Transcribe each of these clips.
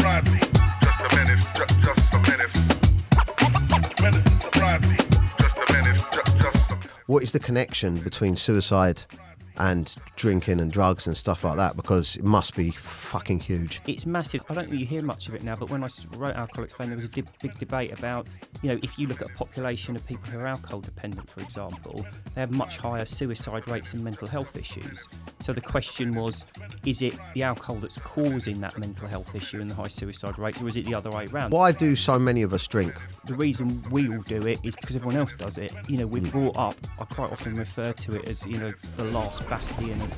sobriety, just a menace, just a menace. Menace and sobriety, just a menace, just a menace. What is the connection between suicide and drinking and drugs and stuff like that? Because it must be fucking huge. It's massive. I don't really hear much of it now, but when I wrote Alcohol Explained, there was a big debate about, you know, if you look at a population of people who are alcohol dependent, for example, they have much higher suicide rates and mental health issues. So the question was, is it the alcohol that's causing that mental health issue and the high suicide rates, or is it the other way around? Why do so many of us drink? The reason we all do it is because everyone else does it. You know, we're brought up, I quite often refer to it as, you know, the last bastion of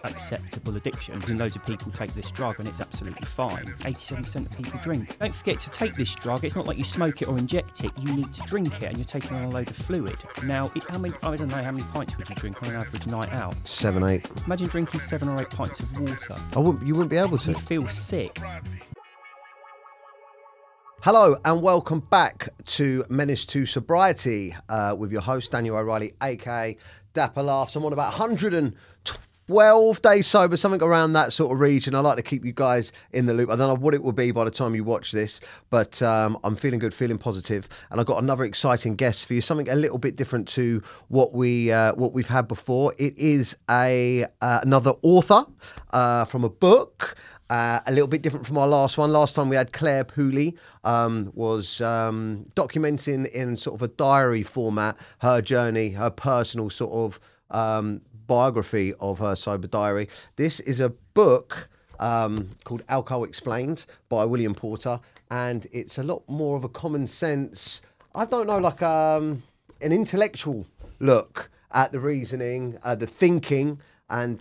acceptable addiction. And loads of people take this drug and it's absolutely fine. 87% of people drink. Don't forget to take this drug. It's not like you smoke it or inject it. You need to drink it and you're taking on a load of fluid. Now, I don't know, how many pints would you drink on an average night out? 7, 8. Imagine drinking 7 or 8 pints of water. You wouldn't be able to. You'd feel sick. Hello and welcome back to Menace to Sobriety with your host Daniel O'Reilly, aka Dapper Laughs. I'm on about 112 days sober, something around that sort of region. I like to keep you guys in the loop. I don't know what it will be by the time you watch this, but I'm feeling good, feeling positive, and I've got another exciting guest for you. Something a little bit different to what we've had before. It is another author from a book. A little bit different from our last one. Last time we had Claire Pooley, was documenting in sort of a diary format her journey, her personal sort of biography of her sober diary. This is a book called Alcohol Explained by William Porter, and it's a lot more of a common sense, I don't know, like an intellectual look at the reasoning, the thinking, and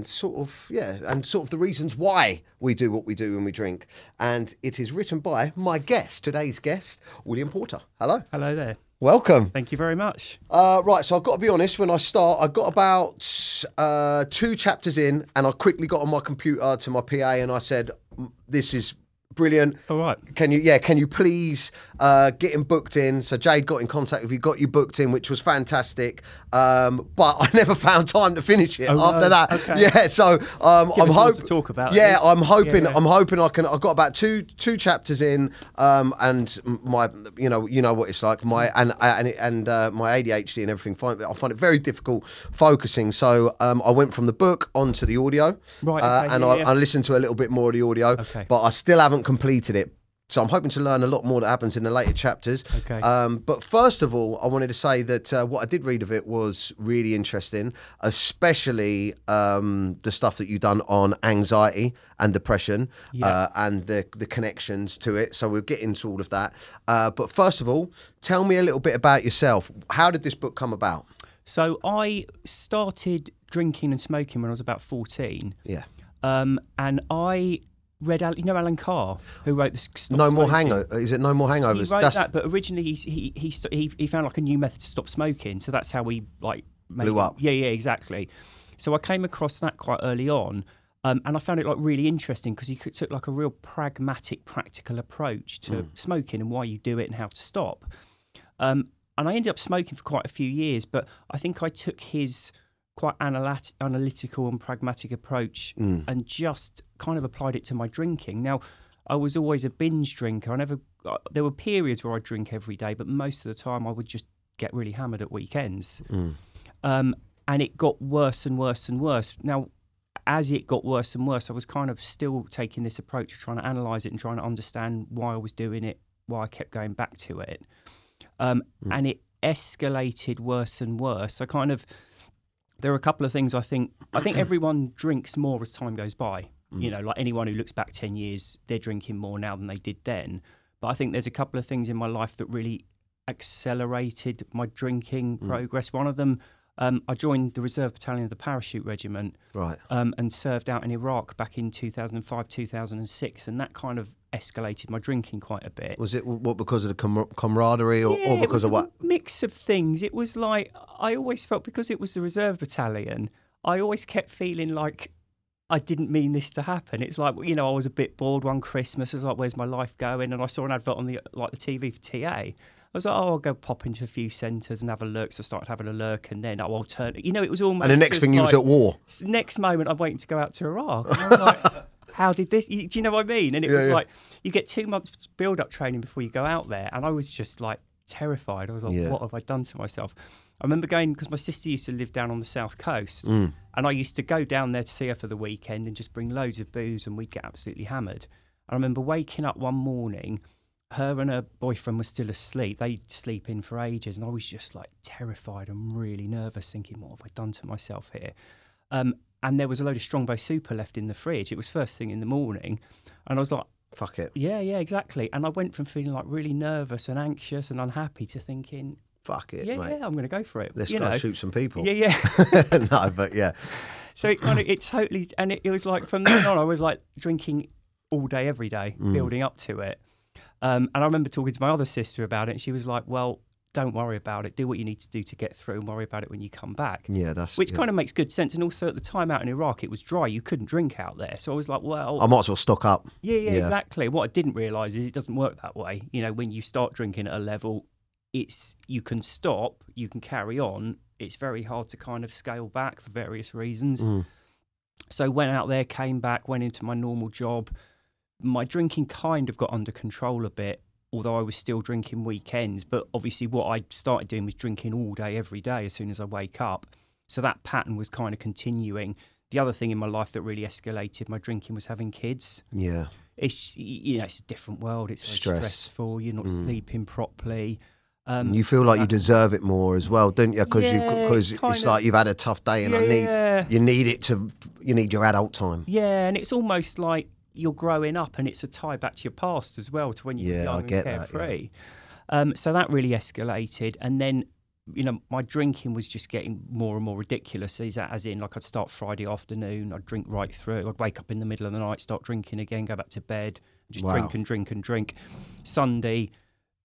sort of the reasons why we do what we do when we drink. And it is written by my guest, today's guest, William Porter. Hello. Hello there. Welcome. Thank you very much. Right, so I've got to be honest, when I start, I got about 2 chapters in, and I quickly got on my computer to my PA and I said, this is brilliant. All right. Can you please get him booked in? So Jade got in contact with you, got you booked in, which was fantastic. But I never found time to finish it after that. Okay. Yeah, so I'm hoping to talk about. Yeah, I'm hoping I can. I've got about two chapters in, and my you know what it's like. My and my ADHD and everything. I find it very difficult focusing. So I went from the book onto the audio. Right. Okay, I listened to a little bit more of the audio. Okay. But I still haven't completed it. So I'm hoping to learn a lot more that happens in the later chapters. Okay. But first of all, I wanted to say that what I did read of it was really interesting, especially the stuff that you've done on anxiety and depression, and the connections to it. So we'll get into all of that. But first of all, tell me a little bit about yourself. How did this book come about? So I started drinking and smoking when I was about 14. Yeah. And I read, Alan Carr, who wrote the Stop No More Smoking. Hangovers. Is it No More Hangovers? He wrote that, but originally he found like a new method to stop smoking, so that's how he blew up. Yeah, exactly. So I came across that quite early on, and I found it like really interesting because he took like a real pragmatic, practical approach to smoking and why you do it and how to stop. And I ended up smoking for quite a few years, but I think I took his quite analytical and pragmatic approach and just kind of applied it to my drinking. Now, I was always a binge drinker. There were periods where I'd drink every day, but most of the time I would just get really hammered at weekends. And it got worse and worse and worse. Now, as it got worse and worse, I was kind of still taking this approach of trying to analyse it and trying to understand why I was doing it, why I kept going back to it. And it escalated worse and worse. There are a couple of things I think everyone drinks more as time goes by. You know, like anyone who looks back 10 years, they're drinking more now than they did then. But I think there's a couple of things in my life that really accelerated my drinking progress. One of them, I joined the Reserve Battalion of the Parachute Regiment, right, and served out in Iraq back in 2005, 2006, and that kind of escalated my drinking quite a bit. Was it because of the camaraderie or because of what? Mix of things. It was like, I always felt, because it was the Reserve Battalion, I always kept feeling like I didn't mean this to happen. It's like, I was a bit bored one Christmas. I was like, where's my life going? And I saw an advert on the TV for TA. I was like, I'll go pop into a few centres and have a look. So I started having a look, and then I'll turn. It was almost. And the next thing you was at war. Next moment, I'm waiting to go out to Iraq. And I'm like, how did this? Do you know what I mean? And it was yeah. like, you get 2 months build-up training before you go out there. And I was just like terrified. I was like, what have I done to myself? I remember going, because my sister used to live down on the south coast. And I used to go down there to see her for the weekend and just bring loads of booze and we'd get absolutely hammered. I remember waking up one morning, her and her boyfriend were still asleep. They'd sleep in for ages. And I was just like terrified and really nervous, thinking, what have I done to myself here? And there was a load of Strongbow Super left in the fridge. It was first thing in the morning. And I was like, fuck it. Yeah, exactly. And I went from feeling like really nervous and anxious and unhappy to thinking, fuck it, mate. Yeah, I'm going to go for it. Let's go shoot some people. Yeah. No, but yeah. So it totally, and it was like from then on, I was like drinking all day, every day, building up to it. And I remember talking to my other sister about it, and she was like, well, don't worry about it. Do what you need to do to get through and worry about it when you come back. Yeah, Which kind of makes good sense. And also at the time out in Iraq, it was dry. You couldn't drink out there. So I was like, well... I might as well stock up. Yeah, exactly. What I didn't realise is it doesn't work that way. You know, when you start drinking at a level, you can stop, you can carry on. It's very hard to kind of scale back for various reasons. So went out there, came back, went into my normal job. My drinking kind of got under control a bit, although I was still drinking weekends. But obviously what I started doing was drinking all day, every day, as soon as I wake up. So that pattern was kind of continuing. The other thing in my life that really escalated my drinking was having kids. Yeah. It's, you know, it's a different world. It's very stressful. You're not sleeping properly. You feel like you deserve it more as well, don't you? Because it's like you've had a tough day and you need your adult time. Yeah, and it's almost like you're growing up, and it's a tie back to your past as well, to when you were young and carefree. So that really escalated, and then my drinking was just getting more and more ridiculous. As in, like I'd start Friday afternoon, I'd drink right through. I'd wake up in the middle of the night, start drinking again, go back to bed, just drink and drink. Sunday,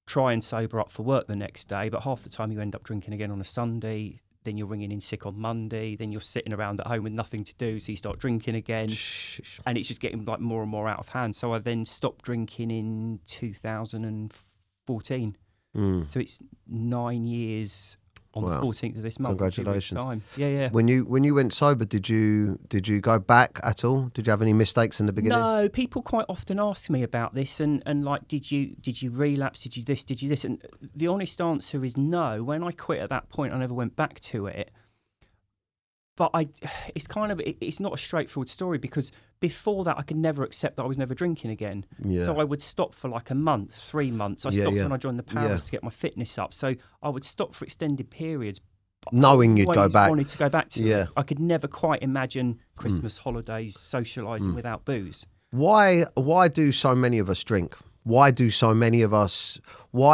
try and sober up for work the next day, but half the time you end up drinking again on a Sunday. Then you're ringing in sick on Monday. Then you're sitting around at home with nothing to do, so you start drinking again, and it's just getting like more and more out of hand. So I then stopped drinking in 2014. So it's 9 years on the 14th of this month. Congratulations! Time. Yeah. When you went sober, did you go back at all? Did you have any mistakes in the beginning? No, people quite often ask me about this, and like, did you relapse? Did you this? Did you this? And the honest answer is no. When I quit at that point, I never went back to it. But it's not a straightforward story, because before that I could never accept that I was never drinking again. Yeah. So I would stop for like a month, 3 months. I stopped when I joined the Powers to get my fitness up. So I would stop for extended periods, knowing you'd go back. I wanted to go back to it. I could never quite imagine Christmas holidays, socialising without booze. Why do so many of us drink? Why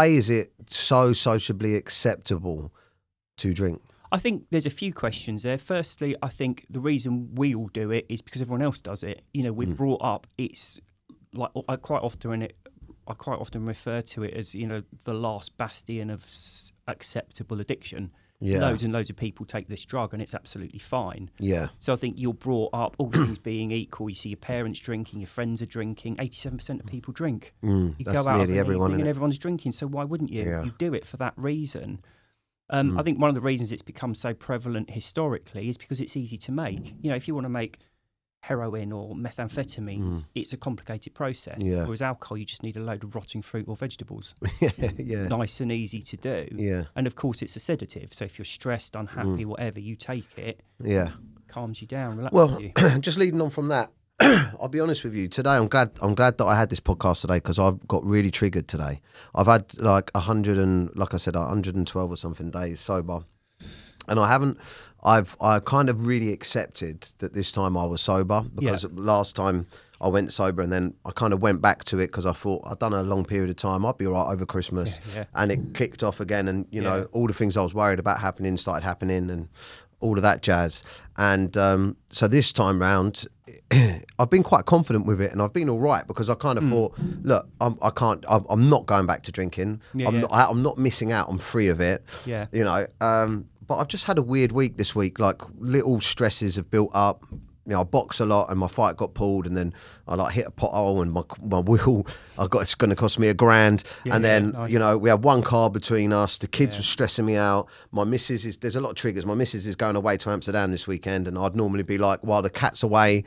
is it so sociably acceptable to drink? I think there's a few questions there. Firstly, I think the reason we all do it is because everyone else does it. We're brought up. It's like I quite often refer to it as the last bastion of acceptable addiction. Yeah. Loads and loads of people take this drug, and it's absolutely fine. Yeah. So I think you're brought up, all things being equal. You see your parents drinking, your friends are drinking. 87% of people drink. You go out nearly everyone, and everyone's drinking. So why wouldn't you? Yeah. You do it for that reason. I think one of the reasons it's become so prevalent historically is because it's easy to make. If you want to make heroin or methamphetamines, it's a complicated process. Yeah. Whereas alcohol, you just need a load of rotting fruit or vegetables. Nice and easy to do. Yeah. And of course, it's a sedative. So if you're stressed, unhappy, whatever, you take it. Yeah. Calms you down, relaxes you. Just leading on from that, I'll be honest with you. Today, I'm glad that I had this podcast today, because I've got really triggered today. I've had like 112 or something days sober, and I kind of really accepted that this time I was sober, because last time I went sober and then I kind of went back to it because I thought I'd done a long period of time. I'd be all right over Christmas, and it kicked off again, and all the things I was worried about started happening, and all of that jazz. And so this time round, I've been quite confident with it, and I've been all right, because I kind of thought, look, I'm not going back to drinking. I'm not missing out. I'm free of it. Yeah. But I've just had a weird week this week. Like, little stresses have built up. I box a lot, and my fight got pulled, and then I like hit a pothole, and my wheel, it's going to cost me $1,000. And then nice. we had one car between us. The kids were stressing me out. My missus there's a lot of triggers. My missus is going away to Amsterdam this weekend, and I'd normally be like, while the cat's away.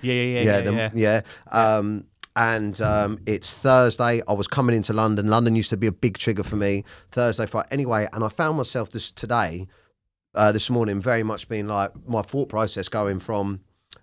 And it's Thursday. I was coming into London. London used to be a big trigger for me. Thursday, Friday. Anyway, and I found myself this morning, very much being like my thought process going from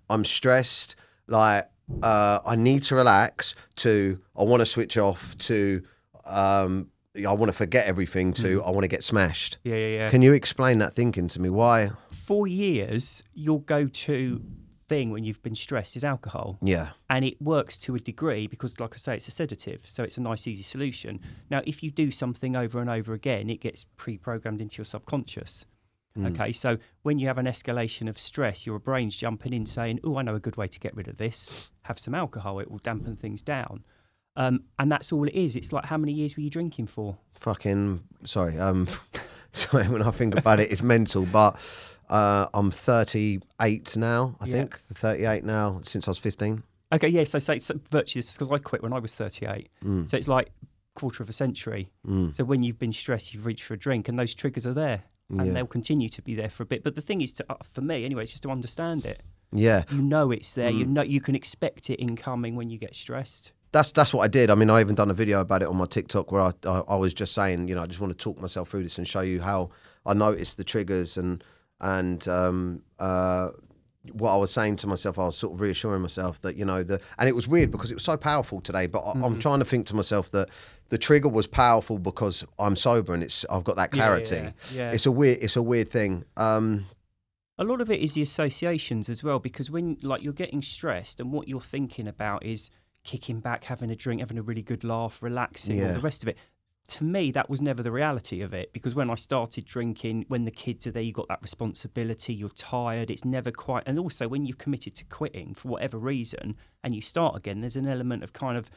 I'm stressed, like I need to relax, to I want to switch off, to I want to forget everything, to I want to get smashed. Yeah. Can you explain that thinking to me? Why? For years, your go-to thing when you've been stressed is alcohol. Yeah. And it works to a degree because, like I say, it's a sedative, so it's a nice, easy solution. Now, if you do something over and over again, it gets pre-programmed into your subconscious. Okay, so when you have an escalation of stress, your brain's jumping in saying, oh, I know a good way to get rid of this. Have some alcohol, it will dampen things down. And that's all it is. It's like, how many years were you drinking for? Sorry, when I think about it, it's mental, but I'm 38 now, I think. 38 now, since I was 15. Okay, yeah, so say virtually this, because I quit when I was 38. So it's like a quarter of a century. So when you've been stressed, you've reached for a drink, and those triggers are there. And they'll continue to be there for a bit. But the thing is, for me anyway, it's just to understand it. Yeah. You know it's there. You know you can expect it incoming when you get stressed. That's what I did. I mean, I even done a video about it on my TikTok where I was just saying, I just want to talk myself through this and show you how I noticed the triggers and what I was saying to myself. I was sort of reassuring myself that, and it was weird because it was so powerful today, but I'm trying to think to myself that the trigger was powerful because I'm sober and I've got that clarity. Yeah. It's a weird thing. A lot of it is the associations as well, because when you're getting stressed and what you're thinking about is kicking back, having a drink, having a really good laugh, relaxing, all the rest of it. To me, that was never the reality of it, because when I started drinking, when the kids are there, you've got that responsibility, you're tired, it's never quite... And also, when you've committed to quitting for whatever reason and you start again, there's an element of kind of...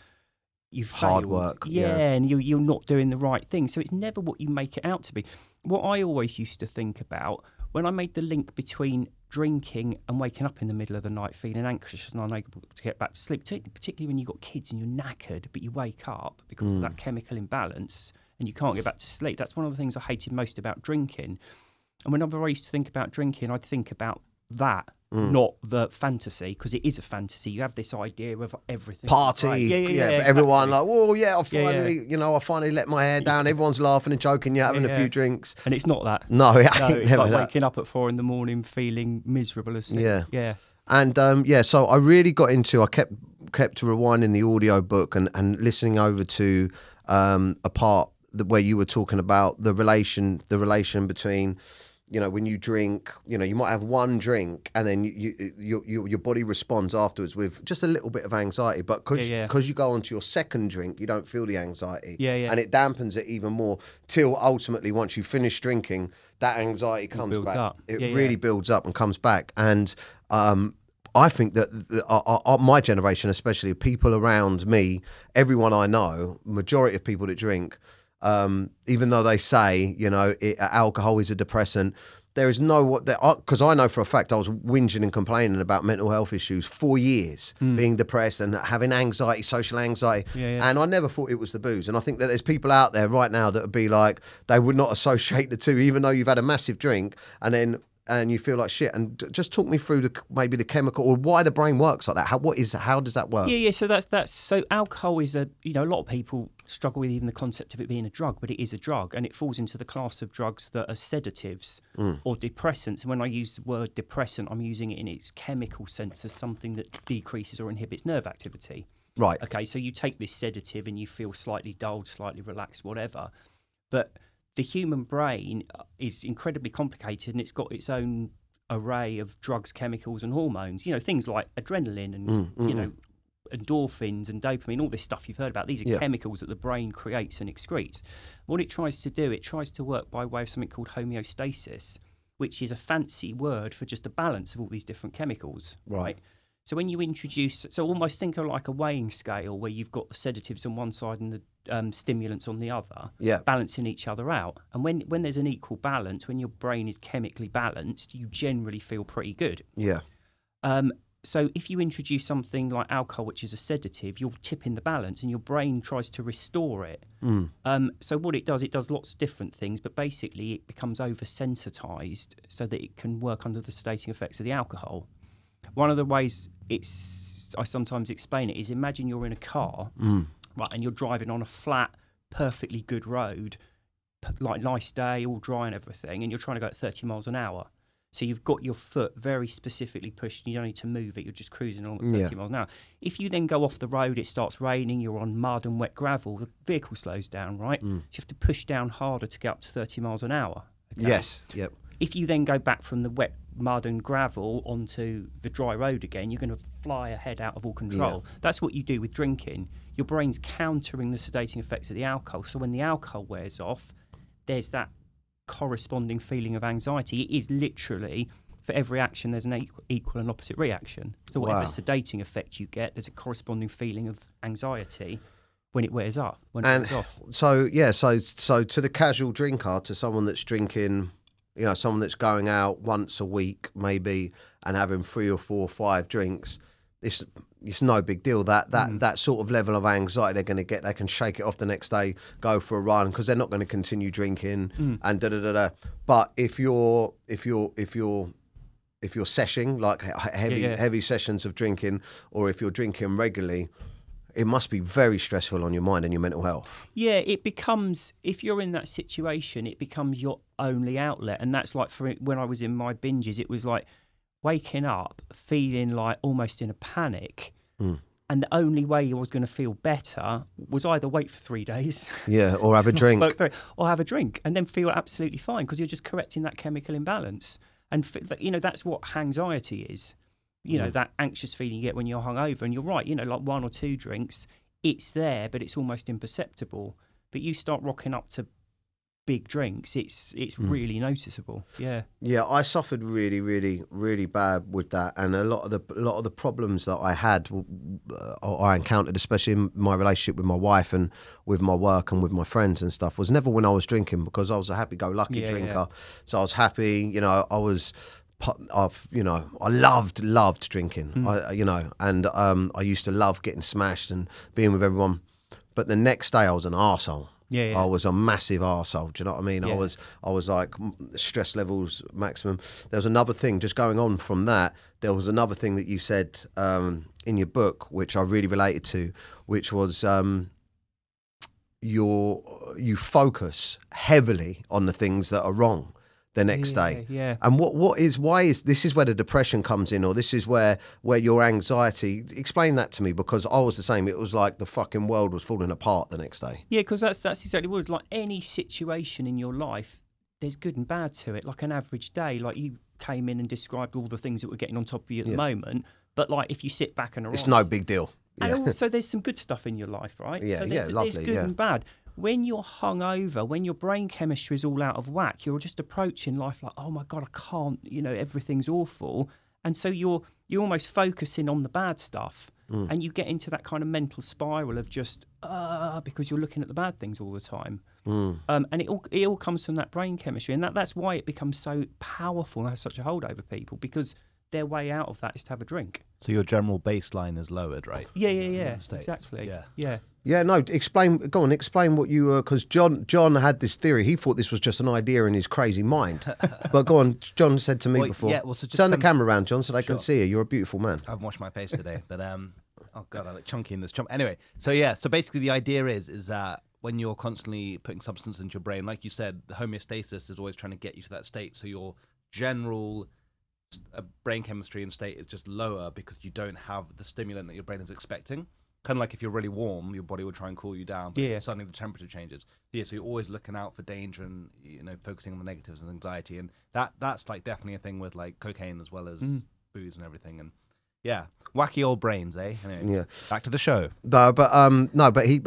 You've hard failed. work. And you're not doing the right thing. So it's never what you make it out to be. What I always used to think about, when I made the link between drinking and waking up in the middle of the night feeling anxious and unable to get back to sleep, particularly when you've got kids and you're knackered, but you wake up because of that chemical imbalance and you can't get back to sleep. That's one of the things I hated most about drinking. And whenever I used to think about drinking, I'd think about that, not the fantasy, because it is a fantasy. You have this idea of everything. Party, right? But everyone like, oh yeah, I finally let my hair down. Everyone's laughing and joking. You're having a few drinks, and it's not that. No, it's like waking up at 4 a.m. feeling miserable as sin. Yeah. And so I really got into. I kept rewinding the audio book and listening over to a part where you were talking about the relation between. When you drink, you might have one drink and then your body responds afterwards with just a little bit of anxiety. But because you go on to your second drink, you don't feel the anxiety. And it dampens it even more till ultimately, once you finish drinking, that anxiety comes back. It really builds up and comes back. And I think that my generation, especially people around me, everyone I know, majority of people that drink, even though they say, alcohol is a depressant, there is because I know for a fact I was whinging and complaining about mental health issues for years, being depressed and having anxiety, social anxiety, and I never thought it was the booze. And I think that there's people out there right now that would be like, they would not associate the two, even though you've had a massive drink and you feel like shit. And just talk me through maybe the chemical or why the brain works like that. How does that work? So so alcohol is a lot of people struggle with even the concept of it being a drug, but it is a drug, and it falls into the class of drugs that are sedatives or depressants. And when I use the word depressant, I'm using it in its chemical sense as something that decreases or inhibits nerve activity. Right. Okay, so you take this sedative and you feel slightly dulled, slightly relaxed, whatever. But the human brain is incredibly complicated, and it's got its own array of drugs, chemicals, and hormones. Things like adrenaline and endorphins and dopamine, all this stuff you've heard about. These are chemicals that the brain creates and excretes. What it tries to do, it tries to work by way of something called homeostasis, which is a fancy word for just a balance of all these different chemicals. Right. So when you introduce, almost think of like a weighing scale where you've got the sedatives on one side and the stimulants on the other, balancing each other out. And when there's an equal balance, when your brain is chemically balanced, you generally feel pretty good. So if you introduce something like alcohol, which is a sedative, you're tipping the balance and your brain tries to restore it. So what it does lots of different things, but basically it becomes oversensitized so that it can work under the sedating effects of the alcohol. One of the ways I sometimes explain it is, imagine you're in a car, right, and you're driving on a flat, perfectly good road, like nice day, all dry and everything, and you're trying to go at 30 miles an hour. So you've got your foot very specifically pushed, and you don't need to move it. You're just cruising along at 30 miles an hour. If you then go off the road, it starts raining, you're on mud and wet gravel, the vehicle slows down, right? So you have to push down harder to get up to 30 miles an hour. Okay? Yes, yep. If you then go back from the wet mud and gravel onto the dry road again, you're going to fly ahead out of all control. That's what you do with drinking. Your brain's countering the sedating effects of the alcohol. So when the alcohol wears off, there's that corresponding feeling of anxiety. It is literally, for every action, there's an equal and opposite reaction. So whatever sedating effect you get, there's a corresponding feeling of anxiety when it wears up, when it wears off. So to the casual drinker, to someone that's drinking, you know, someone that's going out once a week maybe and having 3 or 4 or 5 drinks, it's no big deal. That sort of level of anxiety they're going to get, they can shake it off the next day, go for a run, because they're not going to continue drinking and da da da da. But if you're seshing, like heavy sessions of drinking, or if you're drinking regularly, it must be very stressful on your mind and your mental health. Yeah, it becomes, if you're in that situation, it becomes your only outlet. And that's like, for when I was in my binges, it was like waking up feeling like almost in a panic. And the only way I was going to feel better was either wait for 3 days. Yeah, or have a drink. Or have a drink and then feel absolutely fine, because you're just correcting that chemical imbalance. And, you know, that's what anxiety is. You know, that anxious feeling you get when you're hungover. And you're right, you know, like 1 or 2 drinks, it's there, but it's almost imperceptible. But you start rocking up to big drinks, it's really noticeable. Yeah, I suffered really bad with that, and a lot of the problems that I had, I encountered, especially in my relationship with my wife and with my work and with my friends and stuff, was never when I was drinking, because I was a happy-go-lucky drinker. So I was happy, you know. I loved drinking. I used to love getting smashed and being with everyone. But the next day I was an arsehole. I was a massive arsehole. Do you know what I mean? I was like, stress levels maximum. There was another thing just going on from that. There was another thing that you said in your book, which I really related to, which was you focus heavily on the things that are wrong the next day. And why is this is where the depression comes in, or this is where your anxiety, explain that to me, because I was the same. It was like the fucking world was falling apart the next day. Yeah, because that's exactly what it's like. Any situation in your life, there's good and bad to it. Like an average day, like you came in and described all the things that were getting on top of you at the moment, but like if you sit back and it's no big deal. And also there's some good stuff in your life, right? Yeah, so lovely. There's good and bad. When you're hungover, when your brain chemistry is all out of whack, you're just approaching life like, oh my God, I can't, you know, everything's awful. And so you're almost focusing on the bad stuff. And you get into that kind of mental spiral of just, because you're looking at the bad things all the time. And it all comes from that brain chemistry. And that's why it becomes so powerful and has such a hold over people, because their way out of that is to have a drink. So your general baseline is lowered, right? Yeah, exactly. Yeah, no, explain what you were, because John had this theory. He thought this was just an idea in his crazy mind. But go on, John said to me before. Yeah, so turn the camera around, John, so they can see you. You're a beautiful man. I haven't washed my face today, but oh God, I look chunky in this chump. Anyway, so basically the idea is that when you're constantly putting substance into your brain, like you said, the homeostasis is always trying to get you to that state. So your general brain chemistry and state is just lower because you don't have the stimulant that your brain is expecting. Kind of like if you're really warm, your body will try and cool you down, but suddenly the temperature changes. So you're always looking out for danger and, you know, focusing on the negatives and anxiety, and that's like definitely a thing with like cocaine as well as booze and everything. And wacky old brains, eh? Anyway, back to the show. But he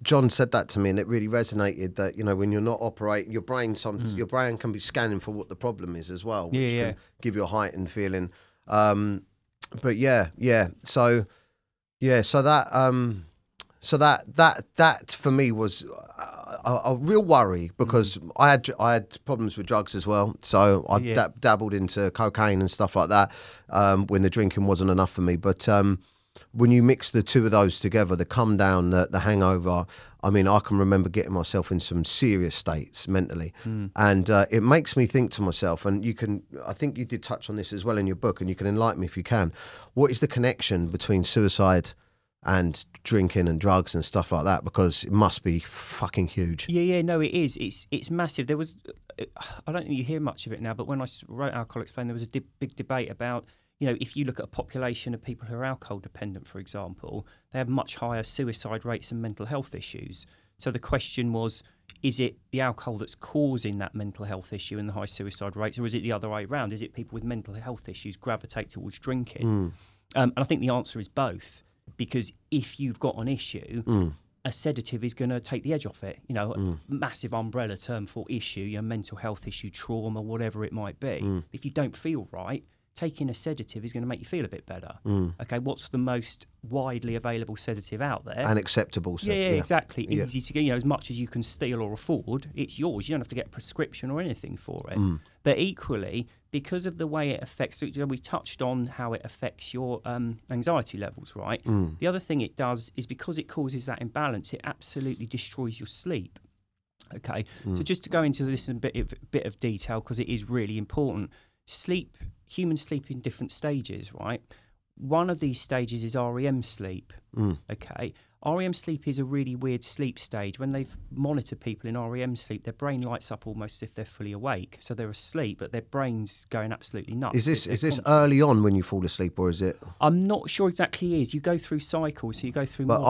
John said that to me, and it really resonated. That, you know, when you're not operating, your brain your brain can be scanning for what the problem is as well, which can give you a heightened feeling. So that for me was a real worry because I had problems with drugs as well. So I dabbled into cocaine and stuff like that when the drinking wasn't enough for me. But when you mix the two of those together, the come down, the hangover, I mean, I can remember getting myself in some serious states mentally. And it makes me think to myself, and I think you did touch on this as well in your book, and you can enlighten me if you can. What is the connection between suicide and drinking and drugs and stuff like that? Because it must be fucking huge. Yeah, no, it is. It's massive. There was, I don't think you hear much of it now, but when I wrote Alcohol Explained, there was a big debate about, you know, if you look at a population of people who are alcohol dependent, for example, they have much higher suicide rates and mental health issues. So the question was, is it the alcohol that's causing that mental health issue and the high suicide rates, or is it the other way around? Is it people with mental health issues gravitate towards drinking? And I think the answer is both, because if you've got an issue, a sedative is going to take the edge off it. You know, a massive umbrella term for issue, your mental health issue, trauma, whatever it might be. If you don't feel right, taking a sedative is going to make you feel a bit better. Okay, what's the most widely available sedative out there? And acceptable. Yeah, exactly. Easy to get, you know, as much as you can steal or afford, it's yours. You don't have to get a prescription or anything for it. But equally, because of the way it affects, we touched on how it affects your anxiety levels, right? The other thing it does is because it causes that imbalance, it absolutely destroys your sleep. Okay, so just to go into this in a bit of detail, because it is really important. Sleep, humans sleep in different stages, right? One of these stages is REM sleep. Okay, REM sleep is a really weird sleep stage. When they've monitored people in REM sleep, their brain lights up almost as if they're fully awake. So they're asleep, but their brain's going absolutely nuts. Is this early on when you fall asleep, or is it? I'm not sure exactly. You go through cycles, so you go through. But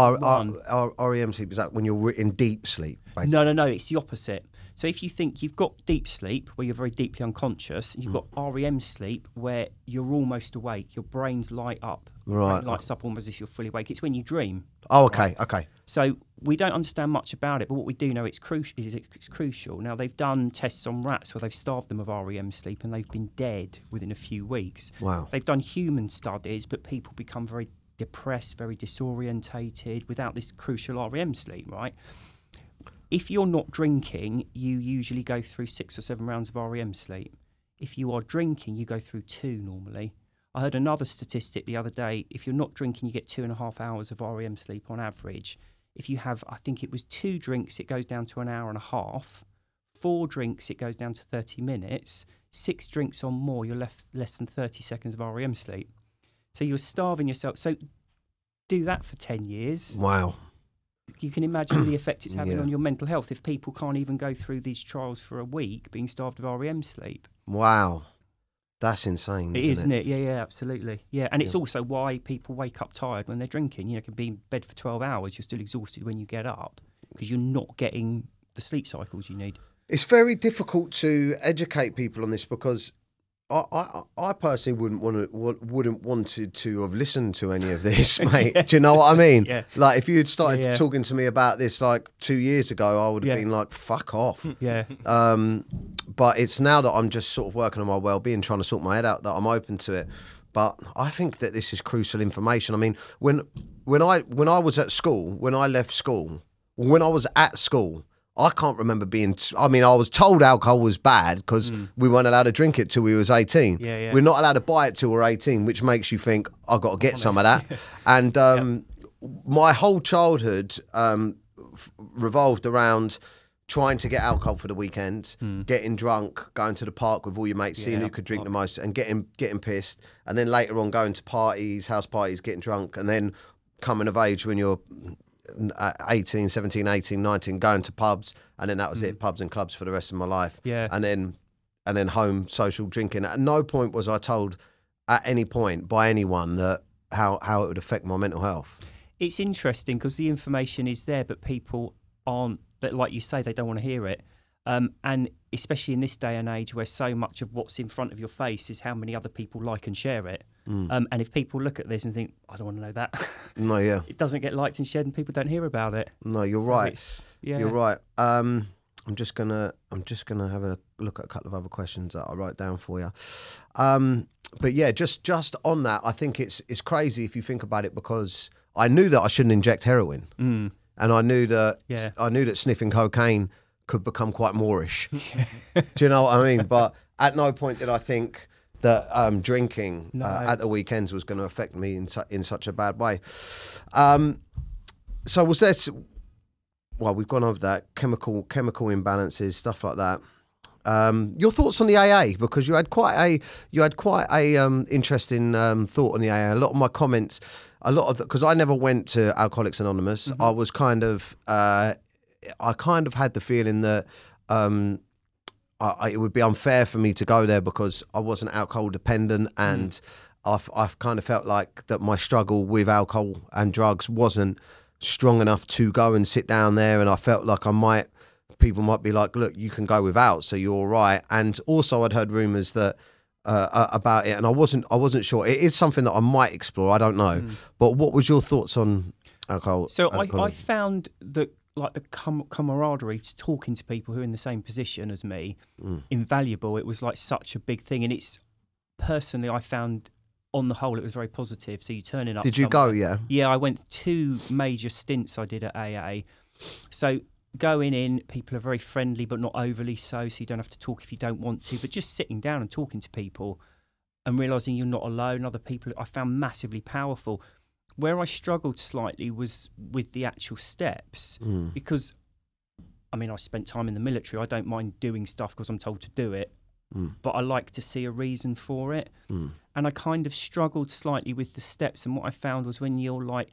REM sleep, is that when you're in deep sleep? Basically? No. It's the opposite. So if you think you've got deep sleep, where you're very deeply unconscious, and you've got REM sleep, where you're almost awake, your brain's light up. Right. Brain lights up almost as if you're fully awake. It's when you dream. Oh, okay, right? okay. So we don't understand much about it, but what we do know it's crucial. Now, they've done tests on rats where they've starved them of REM sleep, and they've been dead within a few weeks. Wow. They've done human studies, but people become very depressed, very disorientated without this crucial REM sleep, right? If you're not drinking, you usually go through 6 or 7 rounds of REM sleep. If you are drinking, you go through 2 normally. I heard another statistic the other day. If you're not drinking, you get 2.5 hours of REM sleep on average. If you have, I think it was 2 drinks, it goes down to an hour and a half. 4 drinks, it goes down to 30 minutes. 6 drinks or more, you're left less than 30 seconds of REM sleep. So you're starving yourself. So do that for 10 years. Wow. You can imagine the effect it's having on your mental health if people can't even go through these trials for a week being starved of REM sleep. Wow. That's insane, isn't it? Yeah, absolutely. Yeah, and it's also why people wake up tired when they're drinking. You know, can be in bed for 12 hours, you're still exhausted when you get up because you're not getting the sleep cycles you need. It's very difficult to educate people on this because I personally wouldn't wanted to have listened to any of this, mate. Do you know what I mean? Yeah. Like if you'd started talking to me about this like 2 years ago, I would have been like, "Fuck off." Yeah. But it's now that I'm just sort of working on my well-being, trying to sort my head out, that I'm open to it. But I think that this is crucial information. I mean, when I was at school, when I left school, when I was at school, I can't remember I was told alcohol was bad because we weren't allowed to drink it till we was 18. Yeah. We're not allowed to buy it till we're 18, which makes you think, I've got to get some of that. And my whole childhood revolved around trying to get alcohol for the weekend, getting drunk, going to the park with all your mates, seeing who could drink the most and getting pissed. And then later on going to parties, house parties, getting drunk, and then coming of age when you're 18, 17, 18, 19, going to pubs, and then that was it, pubs and clubs for the rest of my life. Yeah. And then home, social drinking. At no point was I told at any point by anyone that how it would affect my mental health. It's interesting because the information is there, but people aren't, that, like you say, they don't want to hear it. And especially in this day and age where so much of what's in front of your face is how many other people like and share it. And if people look at this and think, I don't want to know that. No, yeah. It doesn't get liked and shared and people don't hear about it. No, you're right. You're right. I'm just gonna have a look at a couple of other questions that I wrote down for you. But yeah, just on that, I think it's crazy if you think about it, because I knew that I shouldn't inject heroin. and I knew that Yeah. sniffing cocaine could become quite Moorish. Do you know what I mean? But at no point did I think that drinking at the weekends was going to affect me in such a bad way. So was there? Well, we've gone over that chemical imbalances, stuff like that. Your thoughts on the AA, because you had quite a interesting thought on the AA. A lot of my comments, because I never went to Alcoholics Anonymous. I was kind of I kind of had the feeling that it would be unfair for me to go there because I wasn't alcohol dependent, and I've kind of felt like that my struggle with alcohol and drugs wasn't strong enough to go and sit down there, and I felt like people might be like, look, you can go without, so you're all right. And also I'd heard rumours that about it, and I wasn't sure. It is something that I might explore, I don't know. But what was your thoughts on alcohol? So I found that like the camaraderie, talking to people who are in the same position as me, invaluable. It was like such a big thing, and it's personally I found on the whole it was very positive. So you turning up. Did you go? Yeah. Yeah, I went 2 major stints I did at AA. So going in, people are very friendly but not overly so you don't have to talk if you don't want to, but just sitting down and talking to people and realising you're not alone, other people, I found massively powerful. Where I struggled slightly was with the actual steps, because, I mean, I spent time in the military. I don't mind doing stuff because I'm told to do it, but I like to see a reason for it. And I kind of struggled slightly with the steps. And what I found was when you're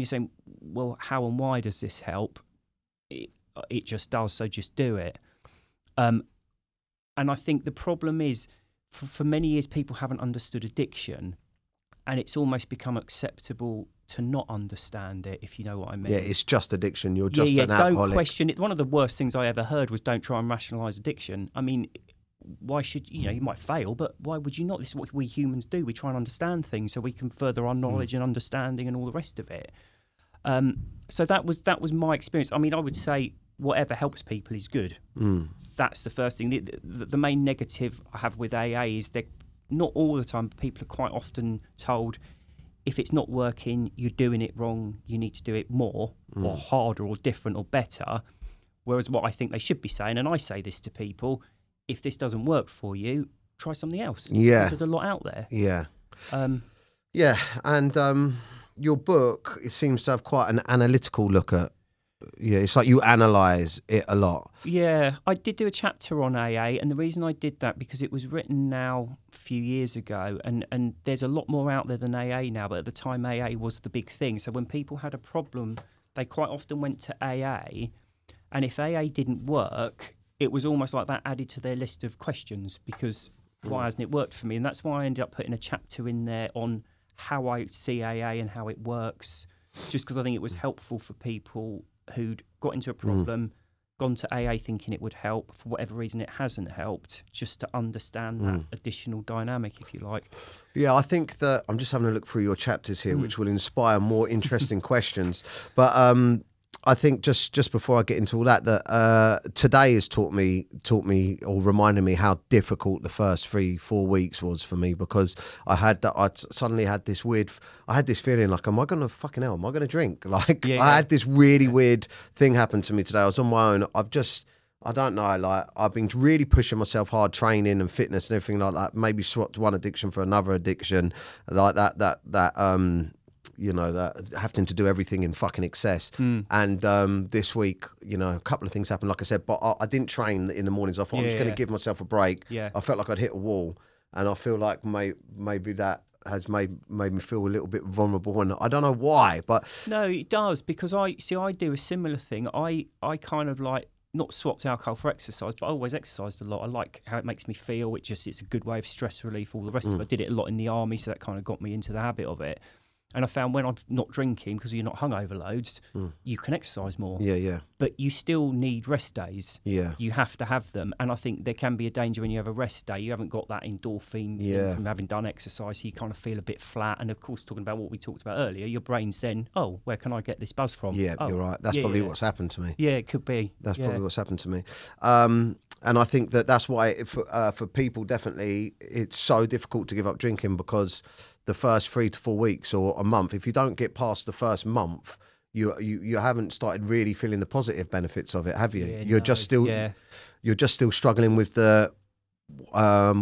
saying, well, how and why does this help? It just does, so just do it. And I think the problem is, for many years, people haven't understood addiction, and it's almost become acceptable to not understand it, if you know what I mean. Yeah, it's just addiction. You're just an don't alcoholic. Question it. One of the worst things I ever heard was don't try and rationalise addiction. I mean, why should, you might fail, but why would you not? This is what we humans do. We try and understand things so we can further our knowledge and understanding and all the rest of it. So that was my experience. I mean, I would say whatever helps people is good. That's the first thing. The main negative I have with AA is that not all the time, but people are quite often told if it's not working, you're doing it wrong, you need to do it more or harder or different or better. Whereas what I think they should be saying, and I say this to people, if this doesn't work for you, try something else. Yeah. There's a lot out there. Yeah. Yeah, and your book, it seems to have quite an analytical look at, it's like you analyse it a lot. Yeah, I did do a chapter on AA, and the reason I did that because it was written now a few years ago, and there's a lot more out there than AA now, but at the time AA was the big thing. So when people had a problem, they quite often went to AA, and if AA didn't work, it was almost like that added to their list of questions, because why hasn't it worked for me? And that's why I ended up putting a chapter in there on how I see AA and how it works, just because I think it was helpful for people who'd got into a problem, gone to AA thinking it would help. For whatever reason, it hasn't helped, just to understand that additional dynamic, if you like. Yeah, I think that I'm just having a look through your chapters here, which will inspire more interesting questions. But I think just before I get into all that, that today has taught me or reminded me how difficult the first 3-4 weeks was for me, because I suddenly had this feeling like, am I going to drink? Like, I had this really weird thing happen to me today. I was on my own. I don't know, like, I've been really pushing myself hard, training and fitness and everything like that. Maybe swapped one addiction for another addiction, like that having to do everything in fucking excess. And this week, a couple of things happened, like I said, but I didn't train in the mornings. I thought I'm just going to give myself a break. I felt like I'd hit a wall, and I feel like maybe that has made me feel a little bit vulnerable, and I don't know why, but no, it does, because I do a similar thing. I kind of like not swapped alcohol for exercise, but I always exercised a lot. I like how it makes me feel. It's a good way of stress relief, all the rest of it. I did it a lot in the army, so that kind of got me into the habit of it. And I found when I'm not drinking, because you're not hungover loads, you can exercise more. Yeah. But you still need rest days. Yeah. You have to have them. And I think there can be a danger when you have a rest day. You haven't got that endorphin from having done exercise. So you kind of feel a bit flat. And of course, talking about what we talked about earlier, your brain's then, where can I get this buzz from? Yeah, you're right. That's probably what's happened to me. Yeah, it could be. That's probably what's happened to me. And I think that's why for people, definitely, it's so difficult to give up drinking, because the first 3 to 4 weeks or a month, if you don't get past the first month, you haven't started really feeling the positive benefits of it, have you? Yeah, You're no, just still yeah. you're just still struggling with the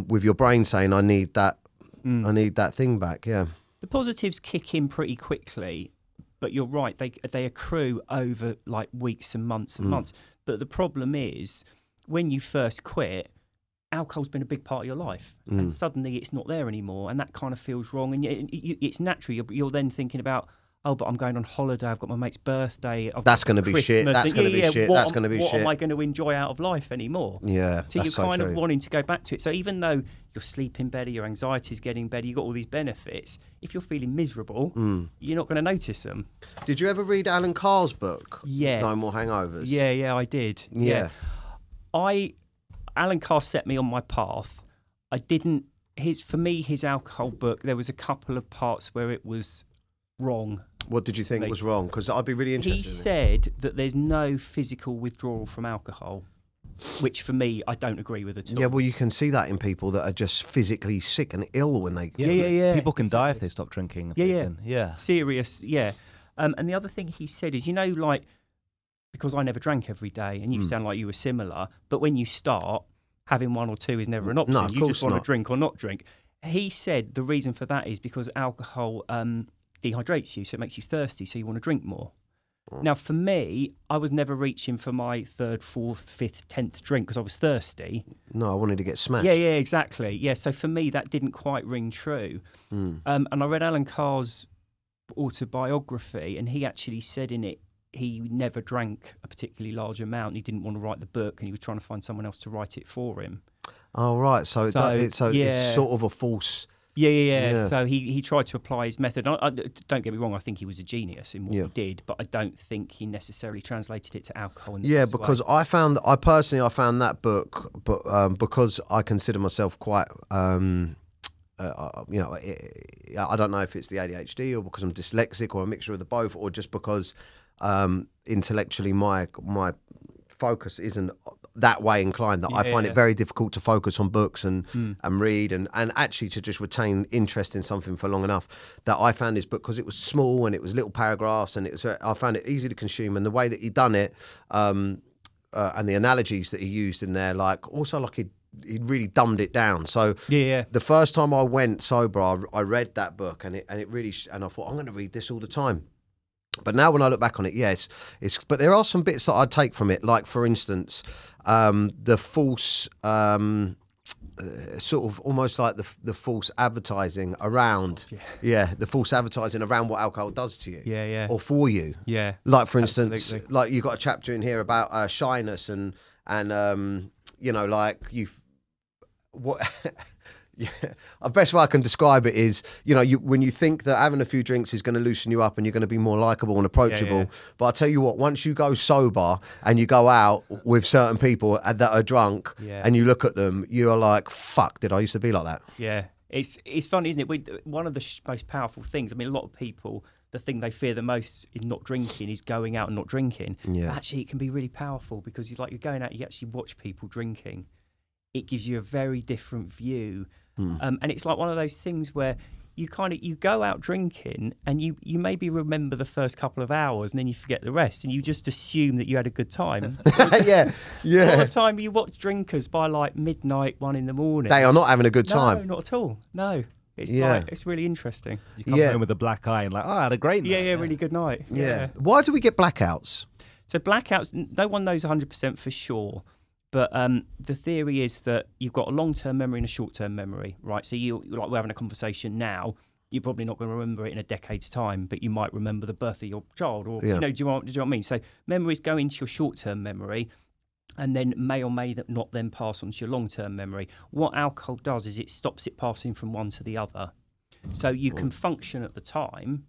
with your brain saying I need that thing back. Yeah. The positives kick in pretty quickly, but you're right, they accrue over like weeks and months and months. But the problem is when you first quit, alcohol's been a big part of your life, and suddenly it's not there anymore, and that kind of feels wrong. And it's natural. You're then thinking about, oh, but I'm going on holiday. I've got my mate's birthday. That's going to be shit. That's going to be shit. That's going to be shit. What am I going to enjoy out of life anymore? Yeah. So you're kind true. of wanting to go back to it. So even though you're sleeping better, your anxiety's getting better, you've got all these benefits, if you're feeling miserable, you're not going to notice them. Did you ever read Alan Carr's book? Yes. No More Hangovers. Yeah, I did. Yeah. Alan Carr set me on my path. For me, his alcohol book, there was a couple of parts where it was wrong. What did you think was wrong? Because I'd be really interested. He said that there's no physical withdrawal from alcohol, which for me, I don't agree with at all. Yeah, well, you can see that in people that are just physically sick and ill when they... Yeah. People can die if they stop drinking. Yeah. Serious, yeah. And the other thing he said is, like, because I never drank every day, and you sound like you were similar, but when you start, having one or two is never an option. No, of you course just want not. to drink or not drink. He said the reason for that is because alcohol dehydrates you, so it makes you thirsty, so you want to drink more. Now, for me, I was never reaching for my 3rd, 4th, 5th, 10th drink because I was thirsty. No, I wanted to get smashed. Yeah, exactly. Yeah, so for me, that didn't quite ring true. And I read Alan Carr's autobiography, and he actually said in it he never drank a particularly large amount. He didn't want to write the book, and he was trying to find someone else to write it for him. Oh, right. So it's sort of a false... Yeah. So he tried to apply his method. Don't get me wrong, I think he was a genius in what he did, but I don't think he necessarily translated it to alcohol. In the best because way. I personally found that book, but because I consider myself quite, I don't know if it's the ADHD or because I'm dyslexic or a mixture of the both, or just because intellectually my focus isn't that way inclined, that I find it very difficult to focus on books and read and actually to just retain interest in something for long enough, that I found this book, because it was small and it was little paragraphs and I found it easy to consume, and the way that he done it and the analogies that he used in there, he really dumbed it down. So the first time I went sober, I read that book and it really, and I thought, I'm going to read this all the time. But now when I look back on it, yes, but there are some bits that I'd take from it, like, for instance, the false, sort of almost like the false advertising around, the false advertising around what alcohol does to you, or for you. Yeah. Like, for instance, Absolutely. like you've got a chapter in here about shyness and like what... Yeah, the best way I can describe it is, when you think that having a few drinks is going to loosen you up and you're going to be more likable and approachable. But I tell you what, once you go sober and you go out with certain people that are drunk and you look at them, you're like, fuck, did I used to be like that? Yeah. It's funny, isn't it? One of the most powerful things, I mean, a lot of people, the thing they fear the most in not drinking is going out and not drinking. Yeah. But actually, it can be really powerful because you're going out, you actually watch people drinking. It gives you a very different view. And it's like one of those things where you go out drinking and you maybe remember the first couple of hours and then you forget the rest and you just assume that you had a good time. Yeah. A lot of the time you watch drinkers by like midnight, 1 a.m. They are not having a good time. No, not at all. No. It's it's really interesting. You come home with a black eye and I had a great night. Yeah, really good night. Yeah. Why do we get blackouts? So blackouts, no one knows 100% for sure. But the theory is that you've got a long-term memory and a short-term memory, right? So we're having a conversation now. You're probably not going to remember it in a decade's time, but you might remember the birth of your child, or do you know what I mean? So memories go into your short-term memory, and then may or may not then pass on to your long-term memory. What alcohol does is it stops it passing from one to the other. So you can function at the time,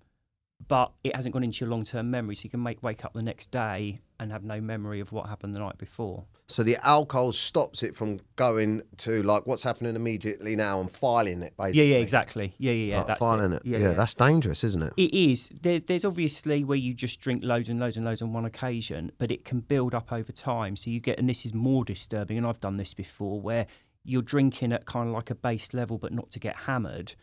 but it hasn't gone into your long-term memory, so you can wake up the next day and have no memory of what happened the night before. So the alcohol stops it from going to like what's happening immediately now and filing it, basically. Yeah, exactly. Yeah. Like that's filing it. Yeah, that's dangerous, isn't it? It is. There's obviously where you just drink loads and loads and loads on one occasion, but it can build up over time. So you get, and this is more disturbing, and I've done this before, where you're drinking at kind of like a base level, but not to get hammered.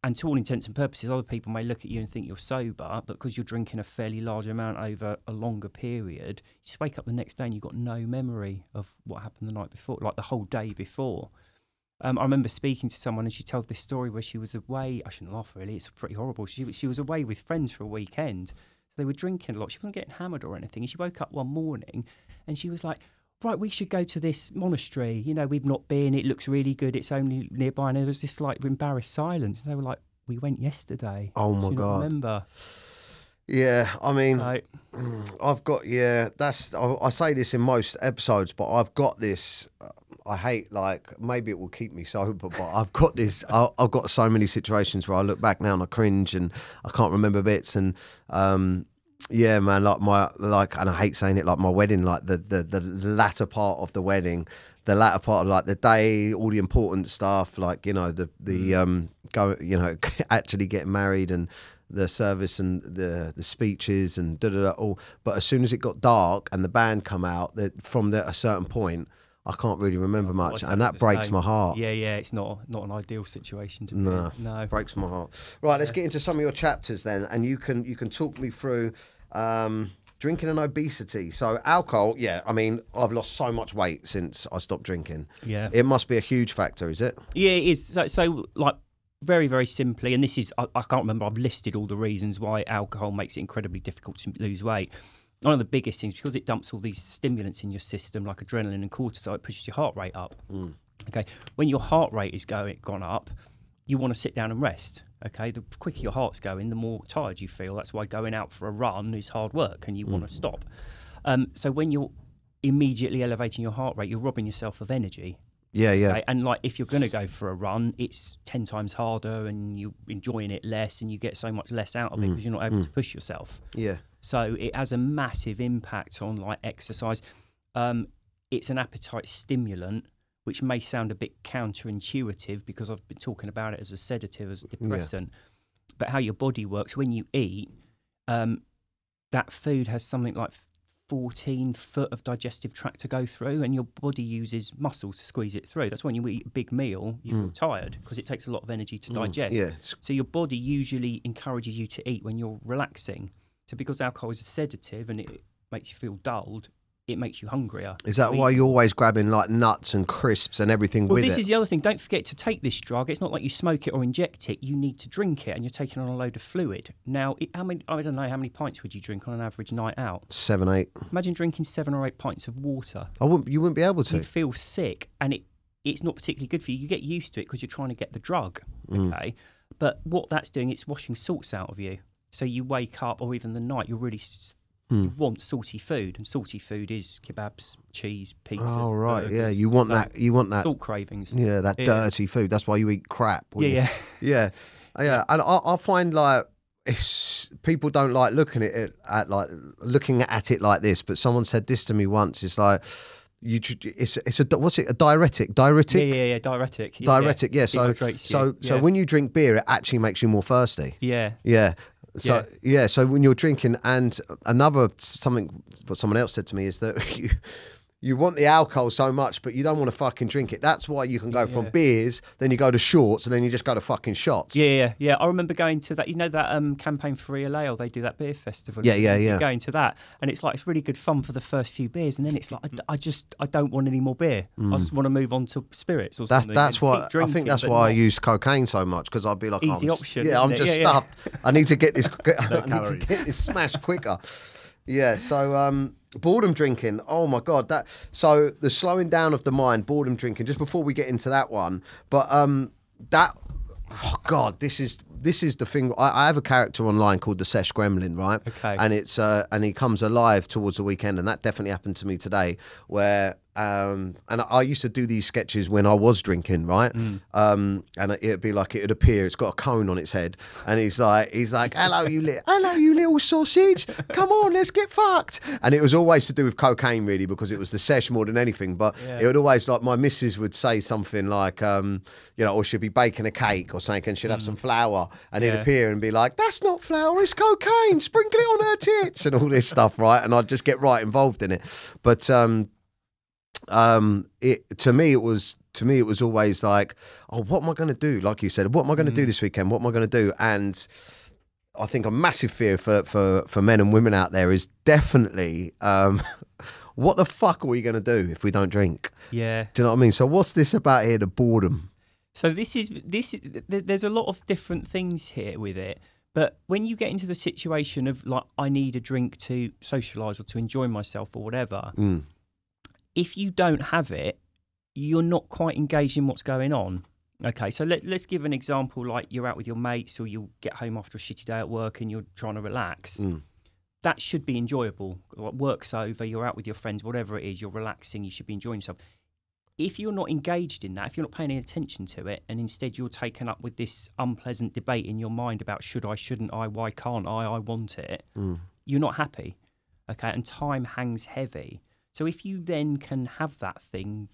And to all intents and purposes, other people may look at you and think you're sober, but because you're drinking a fairly large amount over a longer period, you just wake up the next day and you've got no memory of what happened the night before, like the whole day before. I remember speaking to someone and she told this story where she was away. I shouldn't laugh, really. It's pretty horrible. She was away with friends for a weekend. So they were drinking a lot. She wasn't getting hammered or anything. And she woke up one morning and she was like, right, we should go to this monastery. You know, we've not been. It looks really good. It's only nearby. And there was this like embarrassed silence. And they were like, we went yesterday. Oh my God. Remember? Yeah, I mean, Like, I've got, I say this in most episodes, but I've got this, I hate, like, maybe it will keep me sober, but I've got this, I've got so many situations where I look back now and I cringe and I can't remember bits. And, yeah, man, and I hate saying it, like my wedding, like the latter part of the wedding, the latter part of like the day, all the important stuff, like, you know, actually getting married and the service and the speeches and all. But as soon as it got dark and the band come out, from a certain point, I can't really remember much, and that breaks my heart. Yeah, it's not an ideal situation to be No, in. No, breaks my heart. Right, let's get into some of your chapters then, and you can talk me through drinking and obesity. So alcohol, yeah, I mean, I've lost so much weight since I stopped drinking. Yeah, it must be a huge factor, is it? Yeah, it is. So like, very, very simply, and this is, I can't remember, I've listed all the reasons why alcohol makes it incredibly difficult to lose weight. One of the biggest things, because it dumps all these stimulants in your system, like adrenaline and cortisol, it pushes your heart rate up. Okay, when your heart rate is gone up, you want to sit down and rest. Okay, the quicker your heart's going, the more tired you feel. That's why going out for a run is hard work, and you want to stop. So when you're immediately elevating your heart rate, you're robbing yourself of energy. Yeah. Okay? And like, if you're going to go for a run, it's 10 times harder, and you're enjoying it less, and you get so much less out of it because you're not able to push yourself. Yeah. So it has a massive impact on like exercise. It's an appetite stimulant, which may sound a bit counterintuitive because I've been talking about it as a sedative, as a depressant. But how your body works, when you eat, that food has something like 14 foot of digestive tract to go through, and your body uses muscles to squeeze it through. That's when you eat a big meal, you feel tired because it takes a lot of energy to digest. Yeah. So your body usually encourages you to eat when you're relaxing. So because alcohol is a sedative and it makes you feel dulled, it makes you hungrier. Is that why you're always grabbing like nuts and crisps and everything with it? Well, this is the other thing. Don't forget to take this drug. It's not like you smoke it or inject it. You need to drink it, and you're taking on a load of fluid. Now, I don't know, how many pints would you drink on an average night out? 7, 8. Imagine drinking 7 or 8 pints of water. You wouldn't be able to. You'd feel sick, and it's not particularly good for you. You get used to it because you're trying to get the drug, okay? But what that's doing, it's washing salts out of you. So you wake up, or even the night, you're really... You want salty food, and salty food is kebabs, cheese, pizzas. Oh right, burgers. Yeah. You want that. Salt cravings. Yeah, that dirty food. That's why you eat crap. Yeah. And I find like people don't like looking at it like this. But someone said this to me once. It's like it's a what's it? A diuretic? Diuretic? Yeah. Diuretic. Diuretic. Yeah. So when you drink beer, it actually makes you more thirsty. Yeah. Yeah. So so when you're drinking, and what someone else said to me is that you want the alcohol so much, but you don't want to fucking drink it. That's why you can go from beers, then you go to shorts, and then you just go to fucking shots. Yeah. I remember going to that. You know that campaign for Real Ale? They do that beer festival. Yeah. Going to that, and it's like it's really good fun for the first few beers, and then it's like I don't want any more beer. I just want to move on to spirits or something. That's why I think that's why I use cocaine so much, because I'd be like, easy option. Yeah, I'm just stuffed. I need to get this. I need to get this smashed quicker. Yeah. So. Boredom drinking. Oh my God. So the slowing down of the mind, boredom drinking, just before we get into that one. But this is the thing. I have a character online called the Sesh Gremlin, right? Okay. And it's and he comes alive towards the weekend, and that definitely happened to me today, where and I used to do these sketches when I was drinking, right? And it'd be like, it'd appear, it's got a cone on its head, and he's like, hello you little sausage, come on, let's get fucked. And it was always to do with cocaine, really, because it was the sesh more than anything. But it would always, like, my missus would say something like, or she'd be baking a cake or something, and she'd have some flour, and he'd appear and be like, that's not flour, it's cocaine, sprinkle it on her tits, and all this stuff, right? And I'd just get right involved in it. But to me, it was to me, it was always like, oh, what am I going to do? Like you said, what am I going to do this weekend? What am I going to do? And I think a massive fear for men and women out there is definitely, what the fuck are we going to do if we don't drink? Yeah. Do you know what I mean? So what's this about here, the boredom? So there's a lot of different things here with it. But when you get into the situation of like, I need a drink to socialise or to enjoy myself or whatever, if you don't have it, you're not quite engaged in what's going on. Okay, so let's give an example, like you're out with your mates or you'll get home after a shitty day at work and you're trying to relax. That should be enjoyable. Like, work's over, you're out with your friends, whatever it is, you're relaxing, you should be enjoying yourself. If you're not engaged in that, if you're not paying any attention to it, and instead you're taken up with this unpleasant debate in your mind about should I, shouldn't I, why can't I want it, you're not happy. Okay, and time hangs heavy. So if you then can have that thing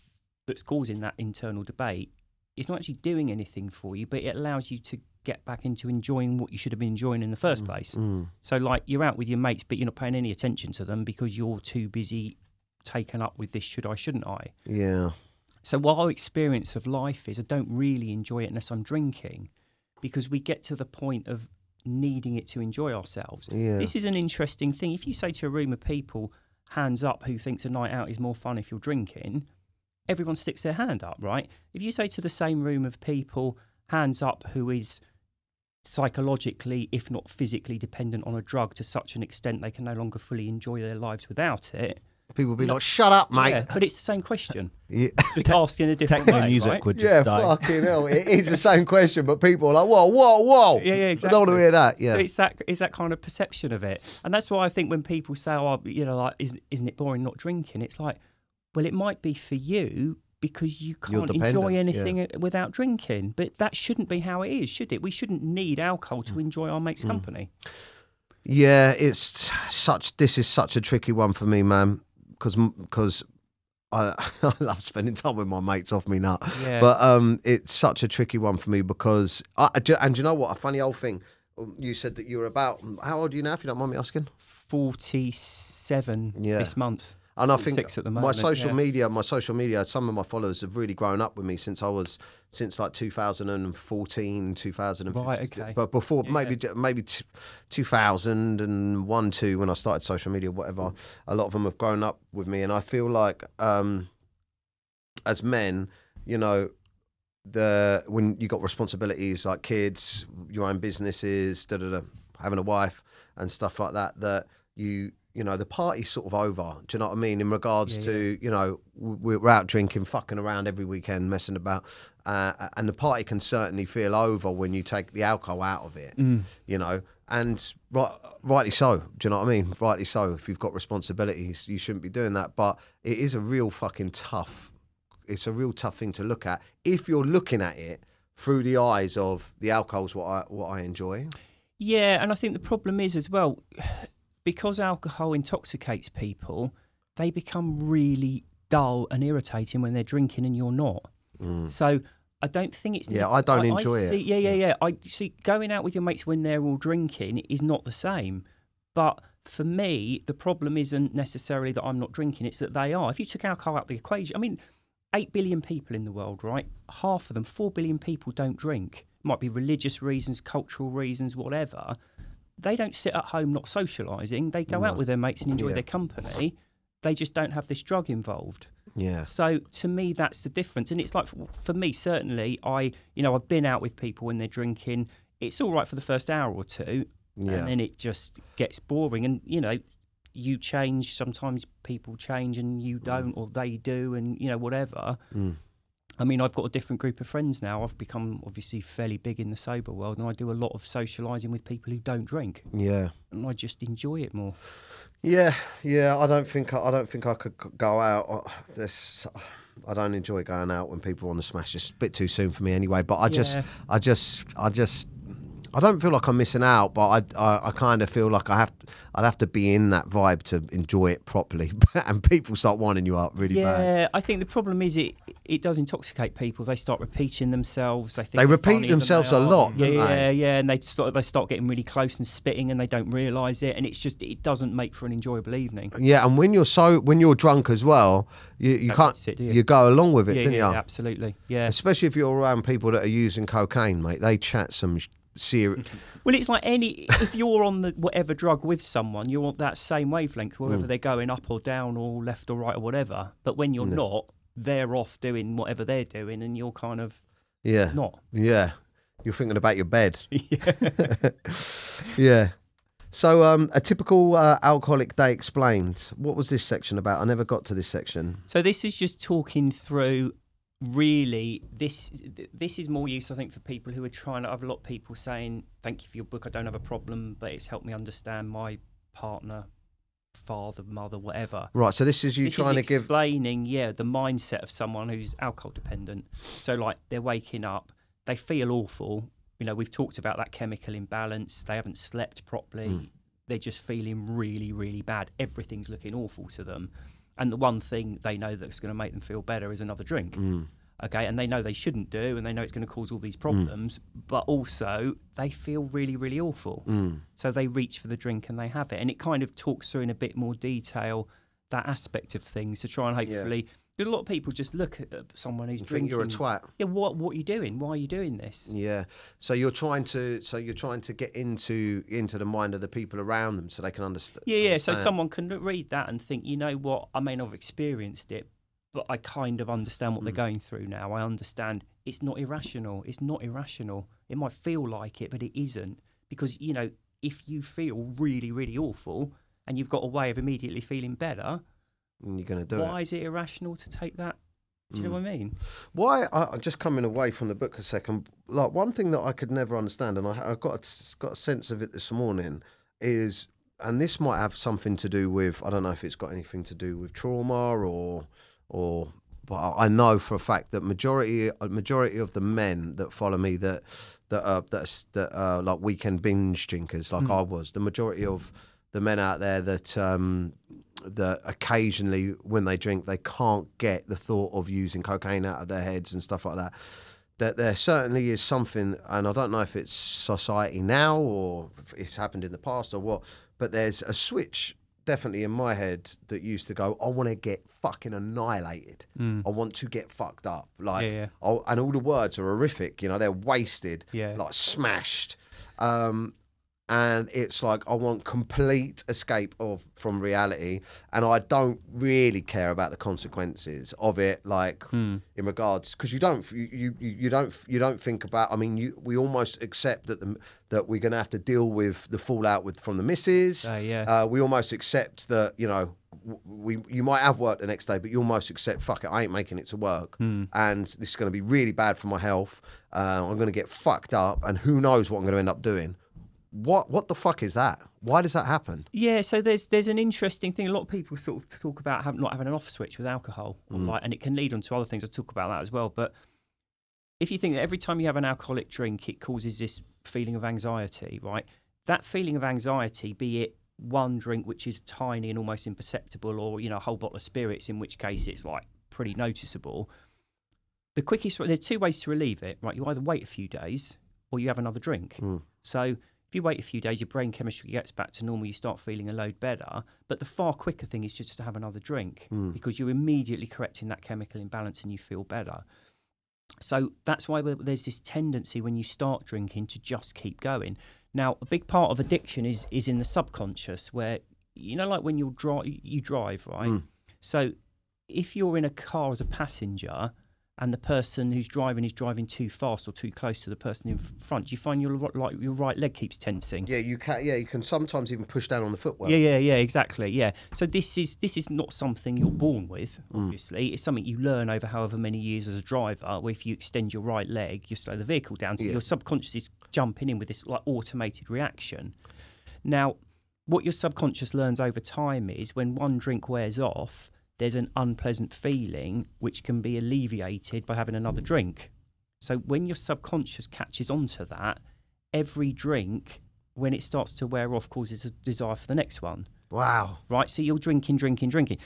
that's causing that internal debate, it's not actually doing anything for you, but it allows you to get back into enjoying what you should have been enjoying in the first place. So like you're out with your mates, but you're not paying any attention to them because you're too busy taken up with this should I, shouldn't I? Yeah. So what our experience of life is, I don't really enjoy it unless I'm drinking, because we get to the point of needing it to enjoy ourselves. Yeah. This is an interesting thing. If you say to a room of people, hands up, who thinks a night out is more fun if you're drinking, everyone sticks their hand up, right? If you say to the same room of people, hands up, who is psychologically, if not physically, dependent on a drug to such an extent they can no longer fully enjoy their lives without it, People will be like, shut up, mate. yeah, but it's the same question. Yeah. Just asked in a different Techno way, music right? would just Yeah, die. fucking hell. It is the same question, but people are like, whoa. Yeah, exactly. I don't want to hear that. Yeah. So it's that kind of perception of it. And that's why I think when people say, oh, you know, like, isn't it boring not drinking? It's like, well, it might be for you because you can't dependent, enjoy anything without drinking. But that shouldn't be how it is, should it? We shouldn't need alcohol to enjoy our mate's company. Yeah, this is such a tricky one for me, man, because I love spending time with my mates off me nut. Yeah. But it's such a tricky one for me because, and you know what, a funny old thing, you said that you were about, how old are you now, if you don't mind me asking? 47 Yeah. this month. And I think 46 at the my moment, social media, some of my followers have really grown up with me since like 2014, 2015. Right, okay. But before, maybe 2001, 2, when I started social media, whatever, a lot of them have grown up with me. And I feel like, as men, you know, when you got responsibilities like kids, your own businesses, having a wife and stuff like that, that you know, the party's sort of over. Do you know what I mean? In regards to, you know, we're out drinking, fucking around every weekend, messing about. And the party can certainly feel over when you take the alcohol out of it, you know. And rightly so. Do you know what I mean? Rightly so. If you've got responsibilities, you shouldn't be doing that. But it is a real fucking tough, it's a real tough thing to look at. If you're looking at it through the eyes of the alcohol's what I enjoy. Yeah, and I think the problem is as well, because alcohol intoxicates people, they become really dull and irritating when they're drinking and you're not. So I don't think it's... Yeah, I don't enjoy it. Yeah. I see going out with your mates when they're all drinking is not the same. But for me, the problem isn't necessarily that I'm not drinking, it's that they are. If you took alcohol out of the equation, I mean, 8 billion people in the world, right? Half of them, 4 billion people don't drink. It might be religious reasons, cultural reasons, whatever. They don't sit at home not socialising. They go out with their mates and enjoy their company. They just don't have this drug involved. Yeah. So to me, that's the difference. And it's like, for me, certainly, I've been out with people when they're drinking. It's all right for the first hour or two. Yeah. And then it just gets boring. And, you know, you change. Sometimes people change and you don't, or they do, and, you know, whatever. I mean, I've got a different group of friends now. I've become obviously fairly big in the sober world, and I do a lot of socialising with people who don't drink. Yeah, and I just enjoy it more. Yeah. I don't think I could go out. I don't enjoy going out when people are on the smash. It's a bit too soon for me anyway. But I just I don't feel like I'm missing out, but I kind of feel like I'd have to be in that vibe to enjoy it properly. And people start winding you up really bad. Yeah, I think the problem is it does intoxicate people. They start repeating themselves. They think They they're repeat funnier than themselves they a are. lot, don't Yeah, they? yeah, and they start getting really close and spitting, and they don't realise it, and it doesn't make for an enjoyable evening. Yeah, and when you're drunk as well, you Don't can't mix it, do you? you go along with it, Yeah, don't you? absolutely. Yeah. Especially if you're around people that are using cocaine, mate. They chat some serious. Well, it's like if you're on the whatever drug with someone, you're on that same wavelength, whether they're going up or down or left or right or whatever. But when you're not, they're off doing whatever they're doing, and you're kind of Yeah. not. Yeah. You're thinking about your bed. Yeah. Yeah. So, a typical alcoholic day explained. What was this section about? I never got to this section. So this is just talking through. Really, this is more use, I think, for people who are trying to. I have a lot of people saying, "Thank you for your book. I don't have a problem, but it's helped me understand my partner, father, mother, whatever." Right. So this is you This trying to is give. explaining, the mindset of someone who's alcohol dependent. So, like, they're waking up, they feel awful. You know, we've talked about that chemical imbalance. They haven't slept properly. They're just feeling really, really bad. Everything's looking awful to them. And the one thing they know that's going to make them feel better is another drink. Okay, and they know they shouldn't do, and they know it's going to cause all these problems, but also they feel really, really awful. So they reach for the drink and they have it. And it kind of talks through in a bit more detail that aspect of things to try and hopefully... A lot of people just look at someone who's drinking. Think you're a twat. Yeah, what are you doing? Why are you doing this? Yeah. So you're trying to get into the mind of the people around them so they can understand. Yeah. So someone can read that and think, you know what, I may not have experienced it, but I kind of understand what they're going through now. I understand it's not irrational. It's not irrational. It might feel like it, but it isn't. Because, you know, if you feel really, really awful and you've got a way of immediately feeling better, And you're going to do why it. is it irrational to take that? Do you know what I mean? Why? I'm just coming away from the book a second. Like, one thing that I could never understand, and I got a sense of it this morning, is, and this might have something to do with, I don't know if it's got anything to do with trauma or but I know for a fact that majority of the men that follow me that are like weekend binge drinkers, like I was, the majority of the men out there that occasionally when they drink they can't get the thought of using cocaine out of their heads and stuff like that, that there certainly is something, and I don't know if it's society now or if it's happened in the past or what, but there's a switch definitely in my head that used to go, I want to get fucking annihilated. I want to get fucked up. Like, Yeah. And all the words are horrific, you know, they're wasted, Yeah. like smashed. And it's like, I want complete escape from reality, and I don't really care about the consequences of it, like in regards, because you don't think about. I mean, we almost accept that we're going to have to deal with the fallout from the missus. We almost accept that, you know, you might have work the next day, but you almost accept, fuck it, I ain't making it to work, and this is going to be really bad for my health. I'm going to get fucked up, and who knows what I'm going to end up doing. What the fuck is that? Why does that happen? Yeah, so there's an interesting thing. A lot of people sort of talk about not having an off switch with alcohol, and it can lead on to other things. I'll talk about that as well. But if you think that every time you have an alcoholic drink, it causes this feeling of anxiety, right? That feeling of anxiety, be it one drink which is tiny and almost imperceptible, or, you know, a whole bottle of spirits, in which case it's like pretty noticeable. The quickest, there's two ways to relieve it, right? You either wait a few days or you have another drink. So if you wait a few days, your brain chemistry gets back to normal, you start feeling a load better. But the far quicker thing is just to have another drink, because you're immediately correcting that chemical imbalance and you feel better. So that's why there's this tendency when you start drinking to just keep going. Now, a big part of addiction is in the subconscious, where, you know, like when you drive, right? So if you're in a car as a passenger, and the person who's driving is driving too fast or too close to the person in front, you find your right leg keeps tensing. Yeah, you can. Yeah, you can sometimes even push down on the footwell. Yeah, exactly. Yeah. So this is not something you're born with. Obviously, it's something you learn over however many years as a driver. Where if you extend your right leg, you slow the vehicle down. So your subconscious is jumping in with this like automated reaction. Now, what your subconscious learns over time is when one drink wears off, there's an unpleasant feeling which can be alleviated by having another drink. So when your subconscious catches onto that, every drink, when it starts to wear off, causes a desire for the next one. Wow. Right, so you're drinking.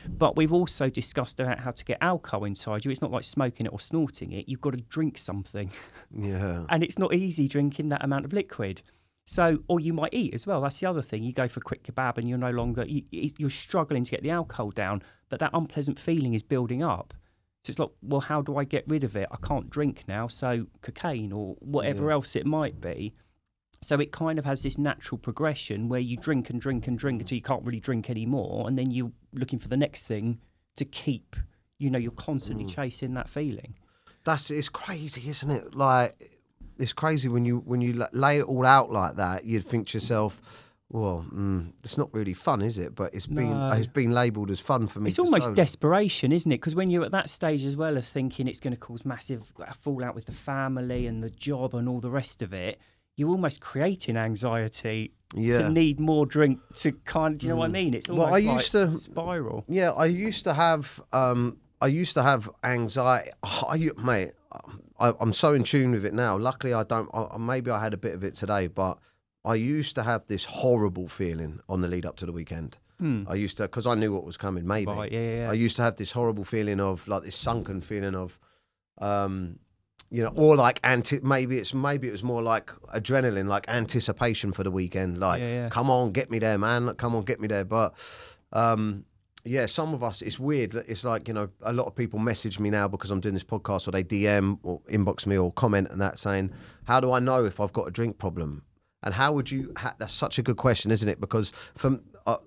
But we've also discussed about how to get alcohol inside you. It's not like smoking it or snorting it. You've got to drink something. Yeah. And it's not easy drinking that amount of liquid. So, or you might eat as well. That's the other thing. You go for a quick kebab and you're no longer, you're struggling to get the alcohol down, but that unpleasant feeling is building up. So it's like, well, how do I get rid of it? I can't drink now, so cocaine or whatever else it might be. So it kind of has this natural progression where you drink until you can't really drink anymore, and then you're looking for the next thing to keep, you're constantly chasing that feeling. It's crazy, isn't it? Like, it's crazy when you lay it all out like that. You'd think to yourself, well, it's not really fun, is it? But it's been labelled as fun for me. It's almost desperation, isn't it? Because when you're at that stage as well of thinking it's going to cause massive fallout with the family and the job and all the rest of it, you're almost creating anxiety to need more drink to kind of, do you know what I mean? It's almost spiral. Yeah, I used to have anxiety. Mate, I'm so in tune with it now. Luckily, I don't. Maybe I had a bit of it today, but I used to have this horrible feeling on the lead up to the weekend. I used to, because I knew what was coming. Maybe. Right, yeah. I used to have this horrible feeling of like this sunken feeling of, or like maybe it was more like adrenaline, like anticipation for the weekend. Like, come on, get me there, man. Come on, get me there. But some of us, it's weird. It's like, a lot of people message me now because I'm doing this podcast, or they DM or inbox me or comment and that saying, how do I know if I've got a drink problem? And how would you? That's such a good question, isn't it? Because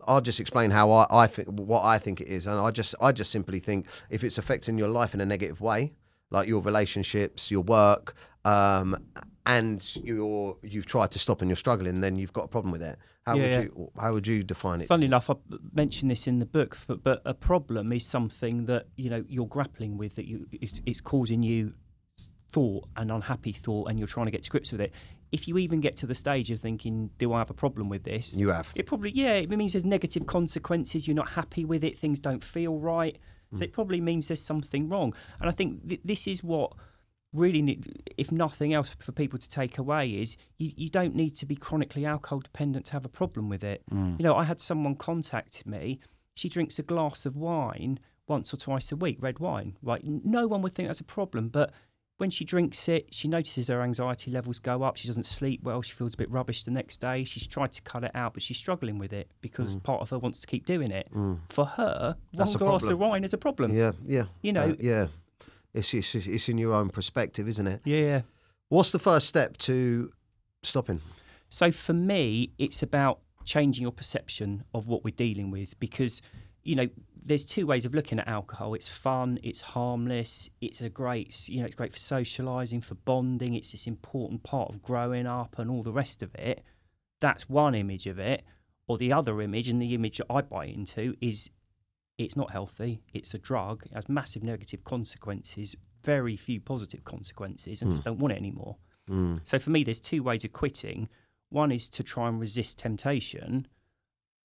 I'll just explain how I think, what I think it is, and I just simply think if it's affecting your life in a negative way, like your relationships, your work, and you've tried to stop and you're struggling, then you've got a problem with it. How would you define it? Funnily enough, I mentioned this in the book, but a problem is something that you're grappling with, that it's causing you thought, an unhappy thought, and you're trying to get to grips with it. If you even get to the stage of thinking, do I have a problem with this? You have. It probably, it means there's negative consequences. You're not happy with it. Things don't feel right. So it probably means there's something wrong. And I think this is what really, if nothing else, for people to take away is you don't need to be chronically alcohol dependent to have a problem with it. I had someone contact me. She drinks a glass of wine once or twice a week, red wine. Right? No one would think that's a problem, but when she drinks it, she notices her anxiety levels go up. She doesn't sleep well. She feels a bit rubbish the next day. She's tried to cut it out, but she's struggling with it because part of her wants to keep doing it. For her, one glass of wine is a problem. Yeah. It's in your own perspective, isn't it? Yeah. What's the first step to stopping? So for me, it's about changing your perception of what we're dealing with, because there's two ways of looking at alcohol. It's fun, it's harmless, it's great for socialising, for bonding. It's this important part of growing up and all the rest of it. That's one image of it. Or the other image, and the image that I buy into, is it's not healthy, it's a drug, it has massive negative consequences, very few positive consequences, and I just don't want it anymore. So for me, there's two ways of quitting. One is to try and resist temptation,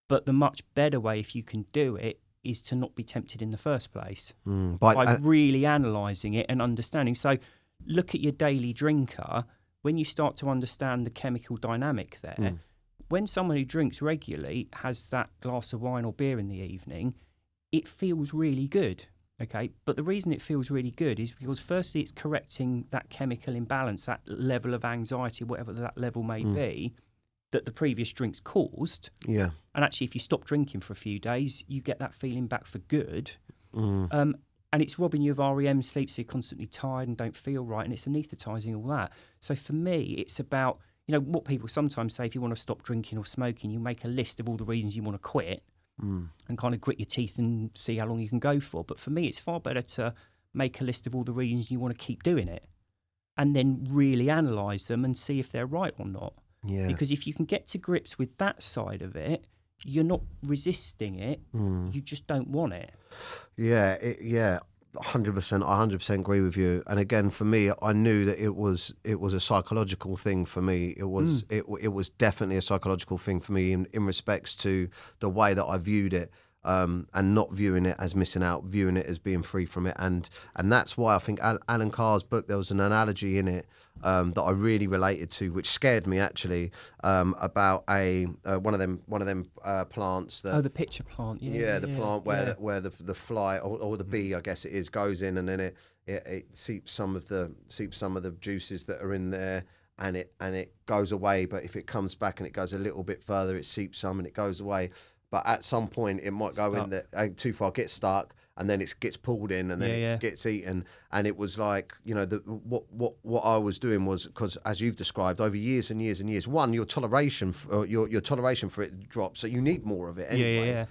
but the much better way, if you can do it, is to not be tempted in the first place by really analysing it and understanding. So look at your daily drinker. When you start to understand the chemical dynamic there, when someone who drinks regularly has that glass of wine or beer in the evening, it feels really good, okay? But the reason it feels really good is because firstly, it's correcting that chemical imbalance, that level of anxiety, whatever that level may be, that the previous drinks caused. Yeah. And actually, if you stop drinking for a few days, you get that feeling back for good. And it's robbing you of REM sleep, so you're constantly tired and don't feel right, and it's anaesthetising all that. So for me, it's about, what people sometimes say, if you want to stop drinking or smoking, you make a list of all the reasons you want to quit and kind of grit your teeth and see how long you can go for. But for me, it's far better to make a list of all the reasons you want to keep doing it and then really analyse them and see if they're right or not. Yeah. Because if you can get to grips with that side of it, you're not resisting it. You just don't want it. Yeah, 100%. I 100% agree with you. And again, for me, I knew that it was a psychological thing for me. It was definitely a psychological thing for me in respects to the way that I viewed it. And not viewing it as missing out, viewing it as being free from it, and that's why I think Alan Carr's book, there was an analogy in it that I really related to, which scared me actually, about one of them plants that. Oh, the pitcher plant. Yeah, the plant where the fly or the bee, I guess it is, goes in, and then it seeps some of the juices that are in there, and it goes away. But if it comes back and it goes a little bit further, it seeps some and it goes away. But at some point, it might go in there too far, get stuck, and then it gets pulled in, and then it gets eaten. And it was like, you know, what I was doing was, because as you've described, over years and years and years, one, your toleration for it drops, so you need more of it anyway.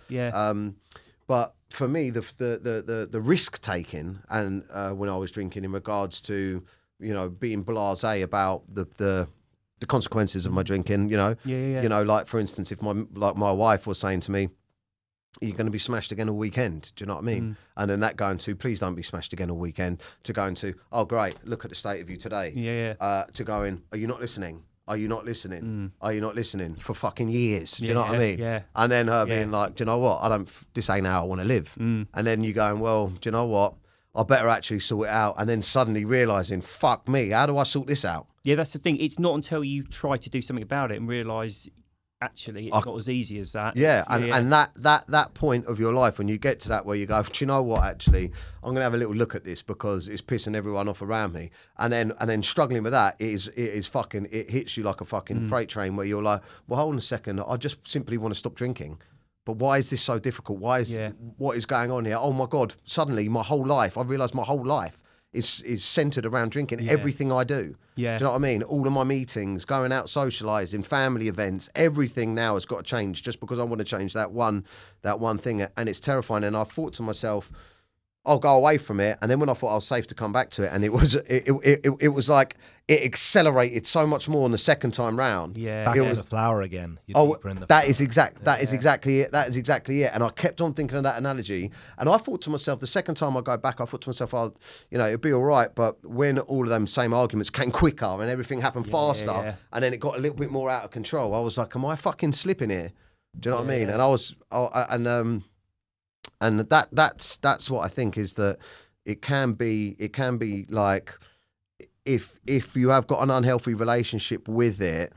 But for me, the risk taking, and when I was drinking, in regards to, you know, being blasé about the consequences of my drinking, you know, you know, like for instance, if my wife was saying to me, "You're going to be smashed again all weekend," do you know what I mean? And then that going to, "Please don't be smashed again all weekend," to going to, "Oh great, look at the state of you today," to going, "Are you not listening? Are you not listening? Are you not listening?" For fucking years, do you know what I mean? And then her being like, "Do you know what? This ain't how I want to live." And then you going, "Well, do you know what? I better actually sort it out." And then suddenly realising, fuck me, how do I sort this out? Yeah, that's the thing. It's not until you try to do something about it and realise actually it's not as easy as that. And that point of your life, when you get to that where you go, "Do you know what, actually, I'm going to have a little look at this because it's pissing everyone off around me." And then struggling with that, it hits you like a fucking freight train, where you're like, "Well, hold on a second, I just simply want to stop drinking. But why is this so difficult? What is going on here? Oh my God, suddenly I realised my whole life is centred around drinking. Everything I do. Do you know what I mean? All of my meetings, going out socialising, family events, everything now has got to change just because I want to change that one thing. And it's terrifying. And I thought to myself, I'll go away from it. And then when I thought I was safe to come back to it, and it was like it accelerated so much more on the second time round. Back it was the flower again. That is exactly it. And I kept on thinking of that analogy. And I thought to myself, the second time I go back, I thought to myself, it'd be all right. But when all of them same arguments came quicker and everything happened faster, and then it got a little bit more out of control, I was like, am I fucking slipping here? Do you know what I mean? And and that's what I think, is that it can be like, if you have got an unhealthy relationship with it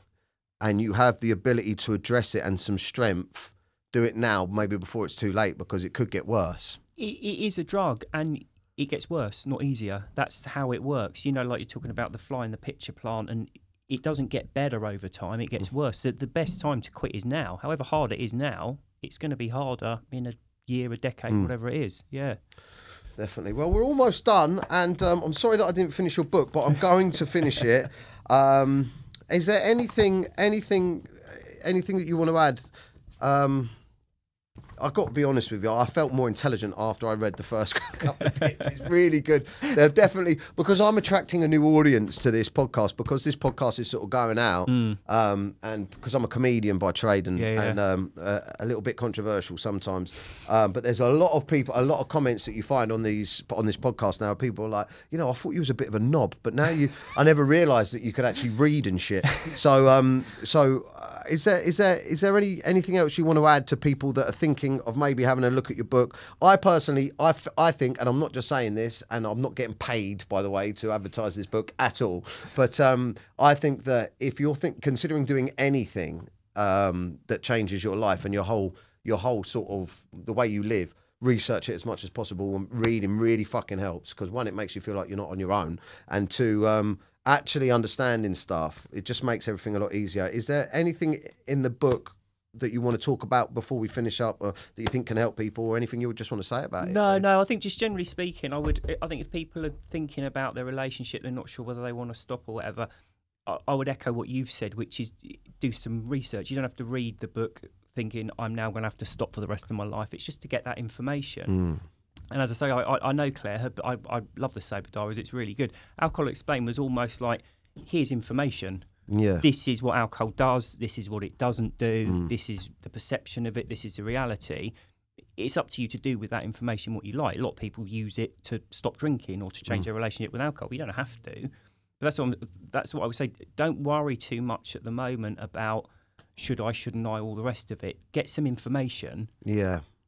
and you have the ability to address it and some strength, do it now, maybe before it's too late, because it could get worse. It is a drug, and it gets worse, not easier. That's how it works. You know, like you're talking about the fly in the pitcher plant, and it doesn't get better over time, it gets worse. The best time to quit is now. However hard it is now, it's going to be harder in a year, a decade, whatever it is. Definitely. Well, we're almost done, and I'm sorry that I didn't finish your book, but I'm going to finish it. Is there anything that you want to add? I've got to be honest with you, I felt more intelligent after I read the first couple of bits. It's really good. They're definitely, because I'm attracting a new audience to this podcast, because this podcast is sort of going out, and because I'm a comedian by trade, and a little bit controversial sometimes. But there's a lot of people, a lot of comments that you find on this podcast now. People are like, I thought you was a bit of a knob, but now I never realised that you could actually read and shit. So is there anything else you want to add to people that are thinking of maybe having a look at your book? I personally, I think, and I'm not just saying this, and I'm not getting paid, by the way, to advertise this book at all, but I think that if you're considering doing anything that changes your life and your whole sort of the way you live, research it as much as possible, and reading really fucking helps, because one, it makes you feel like you're not on your own, and two, actually understanding stuff, it just makes everything a lot easier. Is there anything in the book that you want to talk about before we finish up, or that you think can help people, or anything you would just want to say about it? No, I think just generally speaking, I think if people are thinking about their relationship, they're not sure whether they want to stop or whatever, I would echo what you've said, which is do some research. You don't have to read the book thinking I'm now going to have to stop for the rest of my life. It's just to get that information. And as I say, I know Claire, but I love the Sober Diaries. It's really good. Alcohol Explained was almost like, here's information. This is what alcohol does. This is what it doesn't do. This is the perception of it. This is the reality. It's up to you to do with that information what you like. A lot of people use it to stop drinking or to change their relationship with alcohol. You don't have to. But that's what I would say. Don't worry too much at the moment about should I, shouldn't I, all the rest of it. Get some information.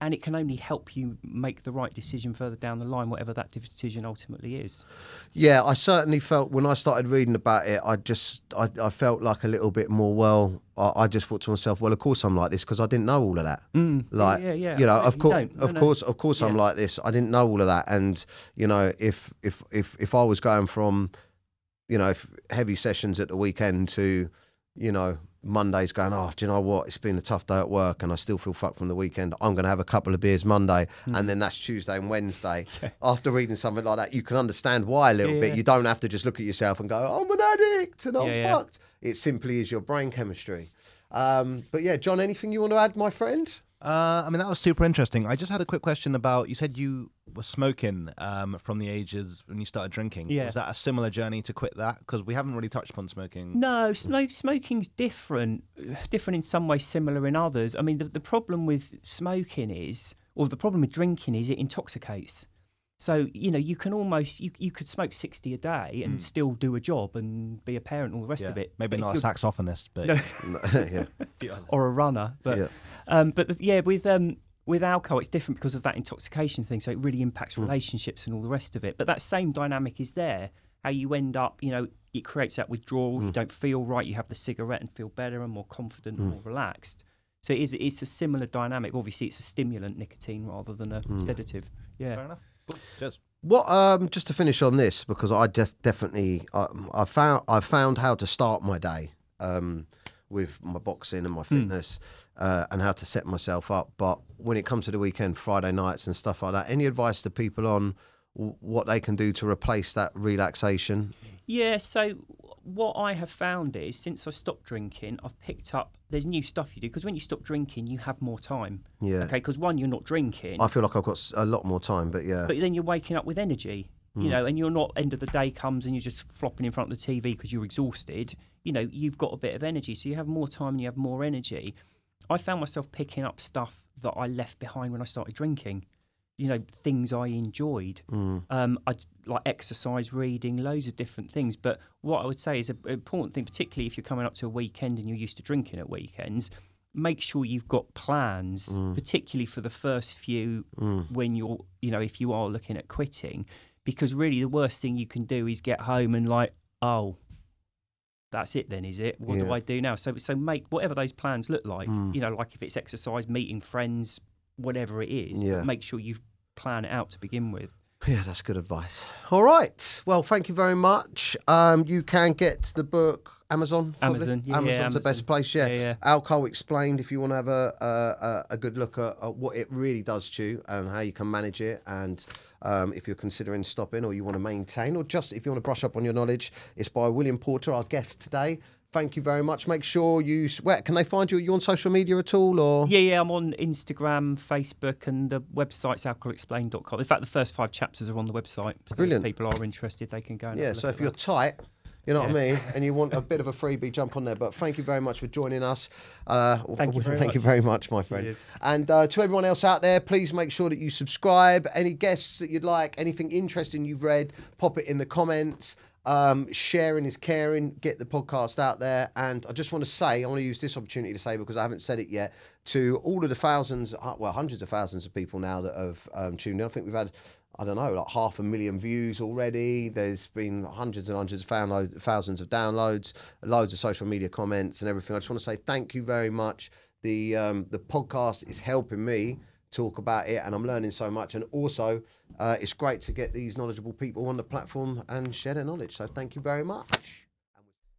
and it can only help you make the right decision further down the line, whatever that decision ultimately is. Yeah, I certainly felt when I started reading about it, I felt like a little bit more, well, I just thought to myself, well, of course I'm like this because I didn't know all of that. Like, yeah. you know, of You course I'm like this. I didn't know all of that. And, you know, if I was going from, you know, heavy sessions at the weekend to, you know, Monday's going, oh, do you know what? It's been a tough day at work and I still feel fucked from the weekend. I'm going to have a couple of beers Monday and then that's Tuesday and Wednesday. After reading something like that, you can understand why a little bit. You don't have to just look at yourself and go, I'm an addict and I'm fucked. It simply is your brain chemistry. But yeah, John, anything you want to add, my friend? I mean, that was super interesting. I just had a quick question about, you said you were smoking from the ages when you started drinking. Yeah. Was that a similar journey to quit that? Because we haven't really touched upon smoking. No, smoking's different in some ways, similar in others. I mean, the problem with smoking is, or the problem with drinking is, it intoxicates. So, you know, you can almost, you could smoke 60 a day and still do a job and be a parent and all the rest of it. Maybe But not a saxophonist, but... Yeah. or a runner. But with alcohol, it's different because of that intoxication thing. So it really impacts relationships and all the rest of it. But that same dynamic is there. How you end up, you know, it creates that withdrawal. You don't feel right. You have the cigarette and feel better and more confident and more relaxed. So it's a similar dynamic. Obviously, it's a stimulant, nicotine, rather than a sedative. Yeah. Fair enough. Cool. Cheers. What just to finish on this, because I definitely I found how to start my day with my boxing and my fitness and how to set myself up. But when it comes to the weekend, Friday nights and stuff like that, any advice to people on what they can do to replace that relaxation? Yeah, so what I have found is, since I stopped drinking, I've picked up, there's new stuff you do, because when you stop drinking, you have more time. Yeah. Okay, because one, you're not drinking. I feel like I've got a lot more time, but yeah. But then you're waking up with energy, you know, and you're not, end of the day comes and you're just flopping in front of the TV because you're exhausted. You know, you've got a bit of energy, so you have more time and you have more energy. I found myself picking up stuff that I left behind when I started drinking. You know, things I enjoyed. I like exercise, reading, loads of different things. But what I would say is an important thing, particularly if you're coming up to a weekend and you're used to drinking at weekends, make sure you've got plans, particularly for the first few when you're, you know, if you are looking at quitting, because really the worst thing you can do is get home and like, oh, that's it then, is it? What do I do now? So make whatever those plans look like, you know, like if it's exercise, meeting friends, whatever it is, but make sure you plan it out to begin with. Yeah, that's good advice. All right. Well, thank you very much. You can get the book Amazon. Probably. Amazon's the best place. Yeah. Alcohol Explained. If you want to have a good look at what it really does to you and how you can manage it, and if you're considering stopping or you want to maintain, or just if you want to brush up on your knowledge, it's by William Porter, our guest today. Thank you very much. Make sure where can they find you? Are you on social media at all? Or Yeah, I'm on Instagram, Facebook, and the website's alcoholexplained.com. In fact, the first 5 chapters are on the website. So Brilliant. If people are interested, they can go and have a look so at if you're that. tight, you know what I mean, and you want a bit of a freebie, jump on there. But thank you very much for joining us. Thank you very much, my friend. Cheers. And to everyone else out there, please make sure that you subscribe. Any guests that you'd like, anything interesting you've read, pop it in the comments. Sharing is caring. Get the podcast out there. And I just want to say, I want to use this opportunity to say, because I haven't said it yet, to all of the hundreds of thousands of people now that have tuned in. I think we've had, I don't know, like 500,000 views already. There's been hundreds and hundreds of thousands of downloads, loads of social media comments and everything. I just want to say thank you very much. The podcast is helping me talk about it, and I'm learning so much. And also, it's great to get these knowledgeable people on the platform and share their knowledge. So thank you very much.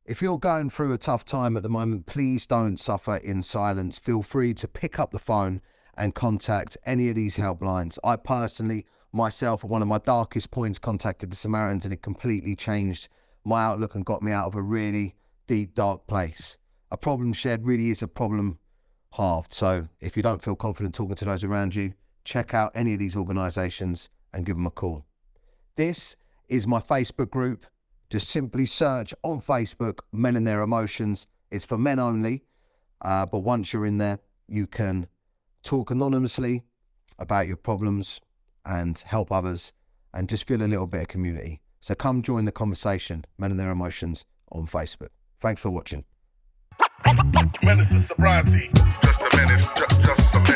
If you're going through a tough time at the moment, please don't suffer in silence. Feel free to pick up the phone and contact any of these helplines. I personally, myself, at one of my darkest points, contacted the Samaritans, and it completely changed my outlook and got me out of a really deep, dark place. A problem shared really is a problem halved. So if you don't feel confident talking to those around you, check out any of these organisations and give them a call. This is my Facebook group. Just simply search on Facebook, Men and Their Emotions. It's for men only, but once you're in there, you can talk anonymously about your problems and help others and just feel a little bit of community. So come join the conversation, Men and Their Emotions, on Facebook. Thanks for watching. Menace is sobriety. Just a menace, just a menace.